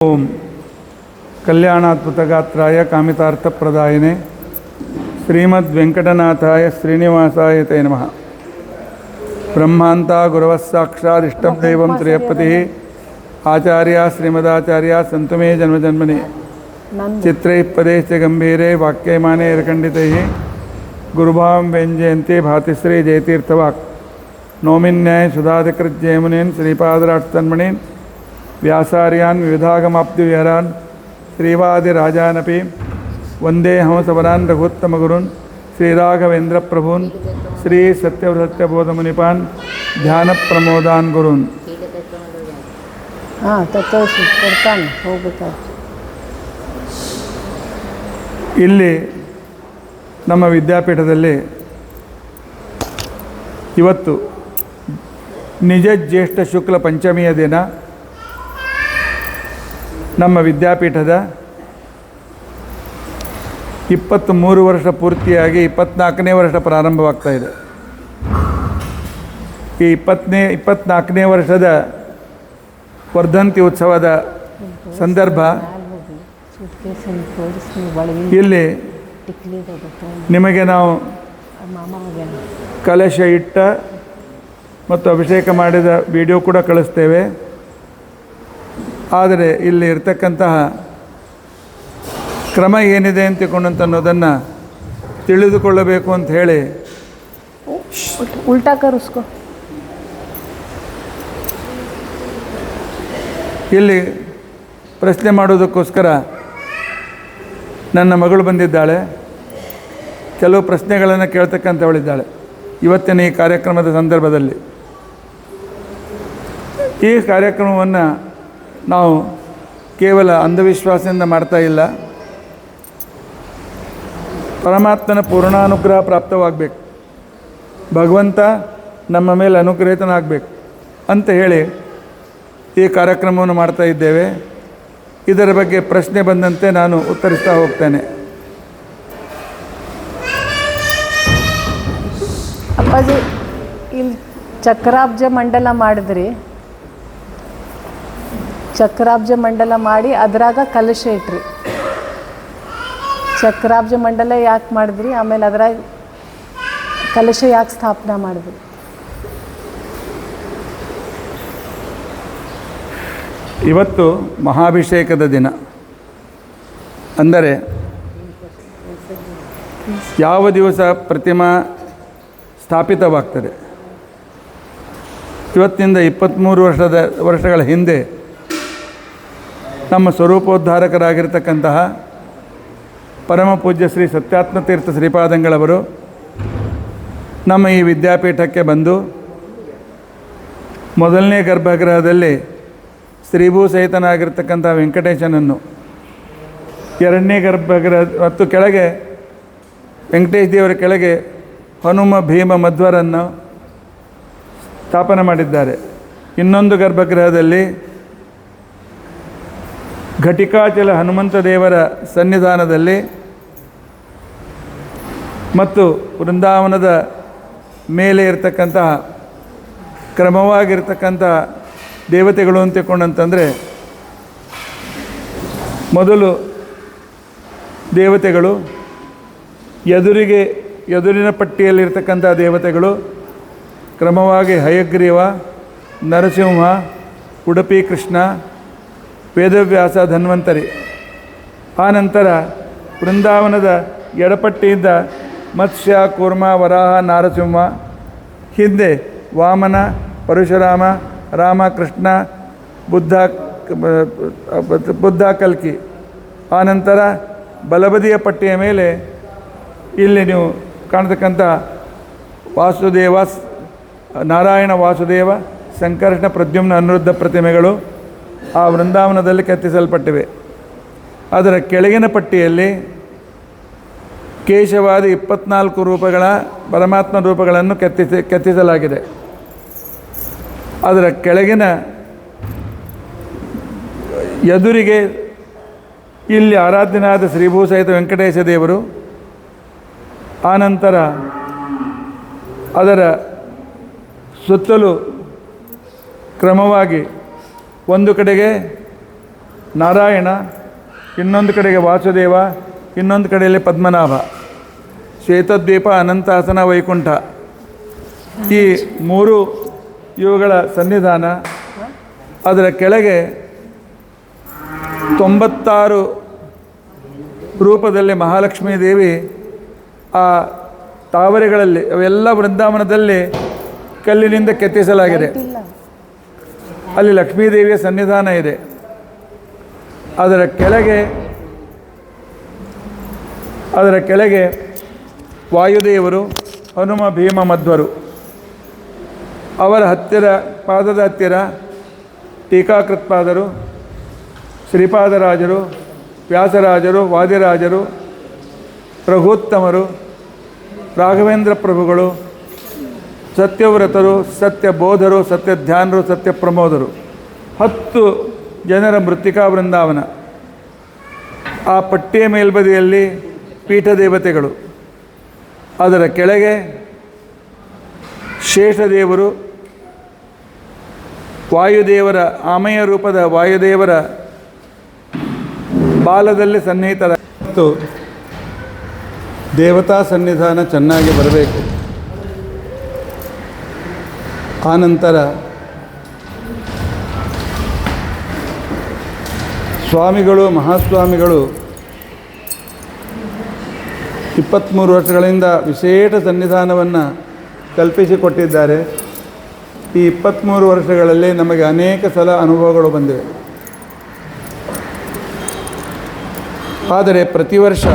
ಓಂ ಕಲ್ಯಾಣಾದ್ಭುತಗಾತ್ರಾಯ ಕಾಮಿತಾರ್ಥಪ್ರದಾಯಿನೇ ಶ್ರೀಮದ್ವೆಂಕಟನಾಥಾಯ ಶ್ರೀನಿವಾಸಾಯ ತೇ ನಮಃ. ಬ್ರಹ್ಮಾಂತ ಗುರವಃ ಸಾಕ್ಷಾದಿಷ್ಟಂ ದೈವಂ ತ್ರಯಪತಿ ಆಚಾರ್ಯ ಶ್ರೀಮದಾಚಾರ್ಯ ಸಂತು ಮೇ ಜನ್ಮಜನ್ಮನಿ ಚಿತ್ರೈ ಪದೇಶ್ಚ ಗಂಭೀರೆ ವಾಕ್ಯಮಾನೆ ಇರಖಂಡಿತೈ ಗುರುಭಾವಂ ವ್ಯಂಜಯಂತಿ ಭಾತಿಶ್ರೀ ಜಯತೀರ್ಥವಾಕ್ ನೋಮಿನ್ಯಾಯ ಸುಧಾಧಿಕೃಜ್ಜಯಮುನೀನ್ ಶ್ರೀಪಾದರಾಷ್ಟನ್ಮಣೀನ್ ವ್ಯಾಸಾರ್ಯಾನ್ ವಿವಿಧಾಗಮಾಪ್ತಿವಿಹರಾನ್ ಶ್ರೀವಾದಿರಾಜಾನಪಿ ವಂದೇ ಹಂಸವರಾನ್ ರಘುತ್ತಮಗುರುನ್ ಶ್ರೀರಾಘವೇಂದ್ರ ಪ್ರಭೂನ್ ಶ್ರೀ ಸತ್ಯಬೋಧಮುನಿಪಾನ್ ಧ್ಯಾನ ಪ್ರಮೋದಾನ್ ಗುರುನ್. ಇಲ್ಲಿ ನಮ್ಮ ವಿದ್ಯಾಪೀಠದಲ್ಲಿ ಇವತ್ತು ನಿಜ ಜ್ಯೇಷ್ಠ ಶುಕ್ಲ ಪಂಚಮಿಯ ದಿನ ನಮ್ಮ ವಿದ್ಯಾಪೀಠದ 23 ವರ್ಷ ಪೂರ್ತಿಯಾಗಿ 24ನೇ ವರ್ಷ ಪ್ರಾರಂಭವಾಗ್ತಾ ಇದೆ. ಈ 24ನೇ ವರ್ಷದ ವರ್ಧಂತಿ ಉತ್ಸವದ ಸಂದರ್ಭ ಇಲ್ಲಿ ನಿಮಗೆ ನಾವು ಕಲಶ ಇಟ್ಟ ಮತ್ತು ಅಭಿಷೇಕ ಮಾಡಿದ ವಿಡಿಯೋ ಕೂಡ ಕಳಿಸ್ತೇವೆ. ಆದರೆ ಇಲ್ಲಿ ಇರ್ತಕ್ಕಂತಹ ಕ್ರಮ ಏನಿದೆ ಅಂತಿಕೊಂಡಂತ ಅನ್ನೋದನ್ನು ತಿಳಿದುಕೊಳ್ಳಬೇಕು ಅಂತ ಹೇಳಿ ಉಲ್ಟಾ ಕರ್ಸ್ಕೊ ಇಲ್ಲಿ ಪ್ರಶ್ನೆ ಮಾಡೋದಕ್ಕೋಸ್ಕರ ನನ್ನ ಮಗಳು ಬಂದಿದ್ದಾಳೆ. ಕೆಲವು ಪ್ರಶ್ನೆಗಳನ್ನು ಕೇಳ್ತಕ್ಕಂಥವಳಿದ್ದಾಳೆ ಇವತ್ತಿನ ಈ ಕಾರ್ಯಕ್ರಮದ ಸಂದರ್ಭದಲ್ಲಿ. ಈ ಕಾರ್ಯಕ್ರಮವನ್ನು ನಾವು ಕೇವಲ ಅಂಧವಿಶ್ವಾಸದಿಂದ ಮಾಡ್ತಾ ಇಲ್ಲ, ಪರಮಾತ್ಮನ ಪೂರ್ಣಾನುಗ್ರಹ ಪ್ರಾಪ್ತವಾಗಬೇಕು, ಭಗವಂತ ನಮ್ಮ ಮೇಲೆ ಅನುಗ್ರಹಿತನಾಗಬೇಕು ಅಂತ ಹೇಳಿ ಈ ಕಾರ್ಯಕ್ರಮವನ್ನು ಮಾಡ್ತಾ ಇದ್ದೇವೆ. ಇದರ ಬಗ್ಗೆ ಪ್ರಶ್ನೆ ಬಂದಂತೆ ನಾನು ಉತ್ತರಿಸ್ತಾ ಹೋಗ್ತೇನೆ. ಅಪ್ಪಾಜಿ, ಇಲ್ಲಿ ಚಕ್ರಾಬ್ಜ ಮಂಡಲ ಮಾಡಿದ್ರಿ, ಚಕ್ರಾಬ್ಜ ಮಂಡಲ ಮಾಡಿ ಅದ್ರಾಗ ಕಲಶ ಇಟ್ರಿ. ಚಕ್ರಾಬ್ಜ ಮಂಡಲ ಯಾಕೆ ಮಾಡಿದ್ರಿ, ಆಮೇಲೆ ಅದ್ರಾಗ ಕಲಶ ಯಾಕೆ ಸ್ಥಾಪನೆ ಮಾಡಿದ್ರಿ? ಇವತ್ತು ಮಹಾಭಿಷೇಕದ ದಿನ. ಅಂದರೆ ಯಾವ ದಿವಸ ಪ್ರತಿಮಾ ಸ್ಥಾಪಿತವಾಗ್ತದೆ, ಇವತ್ತಿನಿಂದ 23 ವರ್ಷಗಳ ಹಿಂದೆ ನಮ್ಮ ಸ್ವರೂಪೋದ್ಧಾರಕರಾಗಿರ್ತಕ್ಕಂತಹ ಪರಮ ಪೂಜ್ಯ ಶ್ರೀ ಸತ್ಯಾತ್ಮತೀರ್ಥ ಶ್ರೀಪಾದಂಗಳವರು ನಮ್ಮ ಈ ವಿದ್ಯಾಪೀಠಕ್ಕೆ ಬಂದು ಮೊದಲನೇ ಗರ್ಭಗೃಹದಲ್ಲಿ ಶ್ರೀಭೂ ಸಹಿತನಾಗಿರ್ತಕ್ಕಂಥ ವೆಂಕಟೇಶನನ್ನು, ಎರಡನೇ ಗರ್ಭಗೃಹ ಮತ್ತು ಕೆಳಗೆ ವೆಂಕಟೇಶ ದೇವರ ಕೆಳಗೆ ಹನುಮ ಭೀಮ ಮಧ್ವರನ್ನು ಸ್ಥಾಪನೆ ಮಾಡಿದ್ದಾರೆ. ಇನ್ನೊಂದು ಗರ್ಭಗೃಹದಲ್ಲಿ ಘಟಿಕಾಚಲ ಹನುಮಂತ ದೇವರ ಸನ್ನಿಧಾನದಲ್ಲಿ ಮತ್ತು ವೃಂದಾವನದ ಮೇಲೆ ಇರತಕ್ಕಂತಹ ಕ್ರಮವಾಗಿರ್ತಕ್ಕಂಥ ದೇವತೆಗಳು ಅಂತಿಕೊಂಡಂತಂದರೆ, ಮೊದಲು ದೇವತೆಗಳು ಎದುರಿನ ಪಟ್ಟಿಯಲ್ಲಿರ್ತಕ್ಕಂಥ ದೇವತೆಗಳು ಕ್ರಮವಾಗಿ ಹಯಗ್ರೀವ, ನರಸಿಂಹ, ಉಡುಪಿ ಕೃಷ್ಣ, ವೇದವ್ಯಾಸ, ಧನ್ವಂತರಿ. ಆನಂತರ ವೃಂದಾವನದ ಎಡಪಟ್ಟಿಯಿಂದ ಮತ್ಸ್ಯ, ಕೂರ್ಮ, ವರಾಹ, ನಾರಸಿಂಹ, ಹಿಂದೆ ವಾಮನ, ಪರಶುರಾಮ, ರಾಮ, ಕೃಷ್ಣ, ಬುದ್ಧ, ಕಲ್ಕಿ. ಆನಂತರ ಬಲಬದಿಯ ಪಟ್ಟಿಯ ಮೇಲೆ ಇಲ್ಲಿ ನೀವು ಕಾಣತಕ್ಕಂಥ ವಾಸುದೇವ, ನಾರಾಯಣ ವಾಸುದೇವ, ಸಂಕರ್ಷಣ, ಪ್ರದ್ಯುಮ್ನ, ಅನಿರುದ್ಧ ಪ್ರತಿಮೆಗಳು ಆ ವೃಂದಾವನದಲ್ಲಿ ಕೆತ್ತಿಸಲ್ಪಟ್ಟಿವೆ. ಅದರ ಕೆಳಗಿನ ಪಟ್ಟಿಯಲ್ಲಿ ಕೇಶವಾದಿ 24 ರೂಪಗಳ ಪರಮಾತ್ಮ ರೂಪಗಳನ್ನು ಕೆತ್ತಿಸಲಾಗಿದೆ. ಅದರ ಕೆಳಗಿನ ಎದುರಿಗೆ ಇಲ್ಲಿ ಆರಾಧ್ಯನಾದ ಶ್ರೀಭೂ ಸಹಿತ ವೆಂಕಟೇಶ ದೇವರು. ಆನಂತರ ಅದರ ಸುತ್ತಲೂ ಕ್ರಮವಾಗಿ ಒಂದು ಕಡೆಗೆ ನಾರಾಯಣ, ಇನ್ನೊಂದು ಕಡೆಗೆ ವಾಸುದೇವ, ಇನ್ನೊಂದು ಕಡೆಯಲ್ಲಿ ಪದ್ಮನಾಭ. ಶ್ವೇತದ್ವೀಪ, ಅನಂತಾಸನ, ವೈಕುಂಠ ಈ ಮೂರು ಇವುಗಳ ಸನ್ನಿಧಾನ. ಅದರ ಕೆಳಗೆ 96 ರೂಪದಲ್ಲಿ ಮಹಾಲಕ್ಷ್ಮೀ ದೇವಿ ಆ ತಾವರೆಗಳಲ್ಲಿ ಅವೆಲ್ಲ ವೃಂದಾವನದಲ್ಲಿ ಕಲ್ಲಿನಿಂದ ಕೆತ್ತಿಸಲಾಗಿದೆ. ಅಲ್ಲಿ ಲಕ್ಷ್ಮೀದೇವಿಯ ಸನ್ನಿಧಾನ ಇದೆ. ಅದರ ಕೆಳಗೆ ವಾಯುದೇವರು, ಹನುಮ, ಭೀಮ, ಮಧ್ವರು. ಅವರ ಪಾದದ ಹತ್ತಿರ ಟೀಕಾಕೃತ್ಪಾದರು, ಶ್ರೀಪಾದರಾಜರು, ವ್ಯಾಸರಾಜರು, ವಾದಿರಾಜರು, ರಘುತ್ತಮರು, ರಾಘವೇಂದ್ರ ಪ್ರಭುಗಳು, ಸತ್ಯವ್ರತರು, ಸತ್ಯಬೋಧರು, ಸತ್ಯಧ್ಯಾನರು, ಸತ್ಯಪ್ರಮೋದರು 10 ಜನರ ಮೃತ್ತಿಕಾ ವೃಂದಾವನ. ಆ ಪಟ್ಟಿಯ ಮೇಲ್ಬದಿಯಲ್ಲಿ ಪೀಠದೇವತೆಗಳು. ಅದರ ಕೆಳಗೆ ಶೇಷದೇವರು, ವಾಯುದೇವರ ಆಮೆಯ ರೂಪದ ವಾಯುದೇವರ ಬಾಲದಲ್ಲಿ ಸನ್ನಿಹಿತರ. ಮತ್ತು ದೇವತಾ ಸನ್ನಿಧಾನ ಚೆನ್ನಾಗಿ ಬರಬೇಕು. ಆನಂತರ ಸ್ವಾಮಿಗಳು, ಮಹಾಸ್ವಾಮಿಗಳು 23 ವರ್ಷಗಳಿಂದ ವಿಶೇಷ ಸನ್ನಿಧಾನವನ್ನು ಕಲ್ಪಿಸಿಕೊಟ್ಟಿದ್ದಾರೆ. ಈ 23 ವರ್ಷಗಳಲ್ಲಿ ನಮಗೆ ಅನೇಕ ಸಲ ಅನುಭವಗಳು ಬಂದಿವೆ. ಆದರೆ ಪ್ರತಿ ವರ್ಷ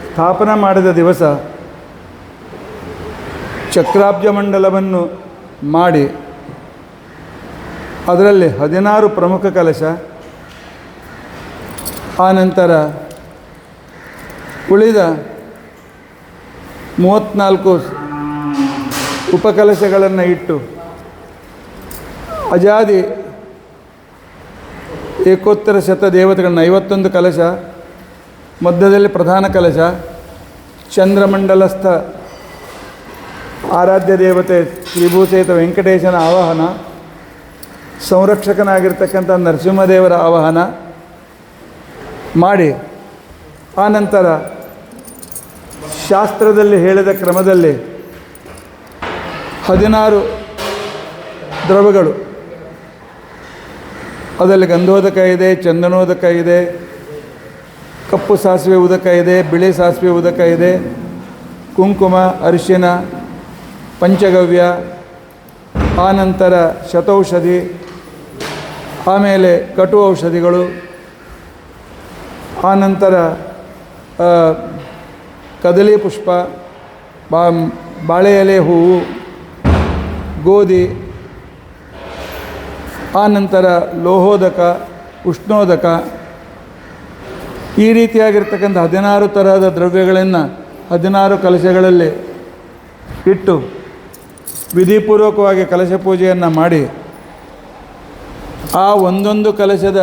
ಸ್ಥಾಪನಾ ಮಾಡಿದ ದಿವಸ ಚಕ್ರಾಬ್ಜ ಮಂಡಲವನ್ನು ಮಾಡಿ ಅದರಲ್ಲಿ 16 ಪ್ರಮುಖ ಕಲಶ, ಆನಂತರ ಉಳಿದ 34 ಉಪಕಲಶಗಳನ್ನು ಇಟ್ಟು ಅಜಾದಿ ಏಕೋತ್ತರ ಶತ ದೇವತೆಗಳನ್ನು 51 ಕಲಶ, ಮಧ್ಯದಲ್ಲಿ ಪ್ರಧಾನ ಕಲಶ, ಚಂದ್ರಮಂಡಲಸ್ಥ ಆರಾಧ್ಯ ದೇವತೆ ಶ್ರೀಭೂಸೇತ ವೆಂಕಟೇಶನ ಆವಾಹನ, ಸಂರಕ್ಷಕನಾಗಿರ್ತಕ್ಕಂಥ ನರಸಿಂಹದೇವರ ಆವಾಹನ ಮಾಡಿ, ಆನಂತರ ಶಾಸ್ತ್ರದಲ್ಲಿ ಹೇಳಿದ ಕ್ರಮದಲ್ಲಿ 16 ದ್ರವಗಳು, ಅದರಲ್ಲಿ ಗಂಧೋದಕ ಇದೆ, ಚಂದನೋದಕ ಇದೆ, ಕಪ್ಪು ಸಾಸಿವೆ ಉದಕ ಇದೆ, ಬಿಳಿ ಸಾಸಿವೆ ಉದಕ ಇದೆ, ಕುಂಕುಮ, ಅರಿಶಿನ, ಪಂಚಗವ್ಯ, ಆನಂತರ ಶತೌಷಧಿ, ಆಮೇಲೆ ಕಟು ಔಷಧಿಗಳು, ಆನಂತರ ಕದಲಿ ಪುಷ್ಪ, ಬಾಳೆ ಎಲೆ ಹೂವು, ಗೋಧಿ, ಆನಂತರ ಲೋಹೋದಕ, ಉಷ್ಣೋದಕ, ಈ ರೀತಿಯಾಗಿರ್ತಕ್ಕಂಥ 16 ತರಹದ ದ್ರವ್ಯಗಳನ್ನು 16 ಕಲಶಗಳಲ್ಲಿ ಇಟ್ಟು ವಿಧಿಪೂರ್ವಕವಾಗಿ ಕಲಶ ಪೂಜೆಯನ್ನು ಮಾಡಿ, ಆ ಒಂದೊಂದು ಕಲಶದ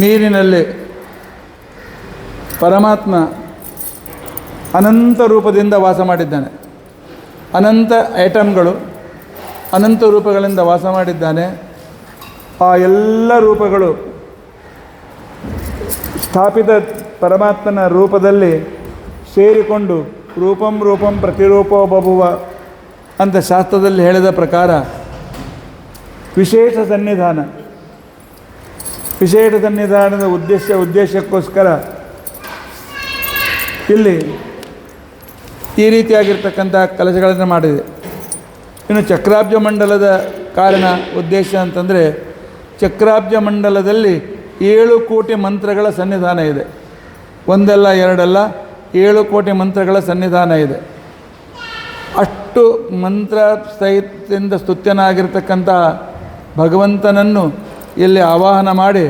ನೀರಿನಲ್ಲಿ ಪರಮಾತ್ಮ ಅನಂತ ರೂಪದಿಂದ ವಾಸ ಮಾಡಿದ್ದಾನೆ. ಅನಂತ ಐಟಮ್ಗಳು, ಅನಂತ ರೂಪಗಳಿಂದ ವಾಸ ಮಾಡಿದ್ದಾನೆ. ಆ ಎಲ್ಲ ರೂಪಗಳು ಸ್ಥಾಪಿತ ಪರಮಾತ್ಮನ ರೂಪದಲ್ಲಿ ಸೇರಿಕೊಂಡು ರೂಪಂ ರೂಪಂ ಪ್ರತಿರೂಪೋ ಬಭುವ ಅಂತ ಶಾಸ್ತ್ರದಲ್ಲಿ ಹೇಳಿದ ಪ್ರಕಾರ ವಿಶೇಷ ಸನ್ನಿಧಾನದ ಉದ್ದೇಶಕ್ಕೋಸ್ಕರ ಇಲ್ಲಿ ಈ ರೀತಿಯಾಗಿರ್ತಕ್ಕಂಥ ಕಲಶಗಳನ್ನು ಮಾಡಿದೆ. ಇನ್ನು ಚಕ್ರಾಬ್ಜ ಮಂಡಲದ ಕಾರಣ ಉದ್ದೇಶ ಅಂತಂದರೆ, ಚಕ್ರಾಬ್ಜ ಮಂಡಲದಲ್ಲಿ 7 ಕೋಟಿ ಮಂತ್ರಗಳ ಸನ್ನಿಧಾನ ಇದೆ. ಒಂದಲ್ಲ ಎರಡಲ್ಲ, 7 ಕೋಟಿ ಮಂತ್ರಗಳ ಸನ್ನಿಧಾನ ಇದೆ. ಅಷ್ಟು ಮಂತ್ರ ಸಹಿತದಿಂದ ಸ್ತುತ್ಯನಾಗಿರ್ತಕ್ಕಂಥ ಭಗವಂತನನ್ನು ಇಲ್ಲಿ ಆವಾಹನ ಮಾಡಿ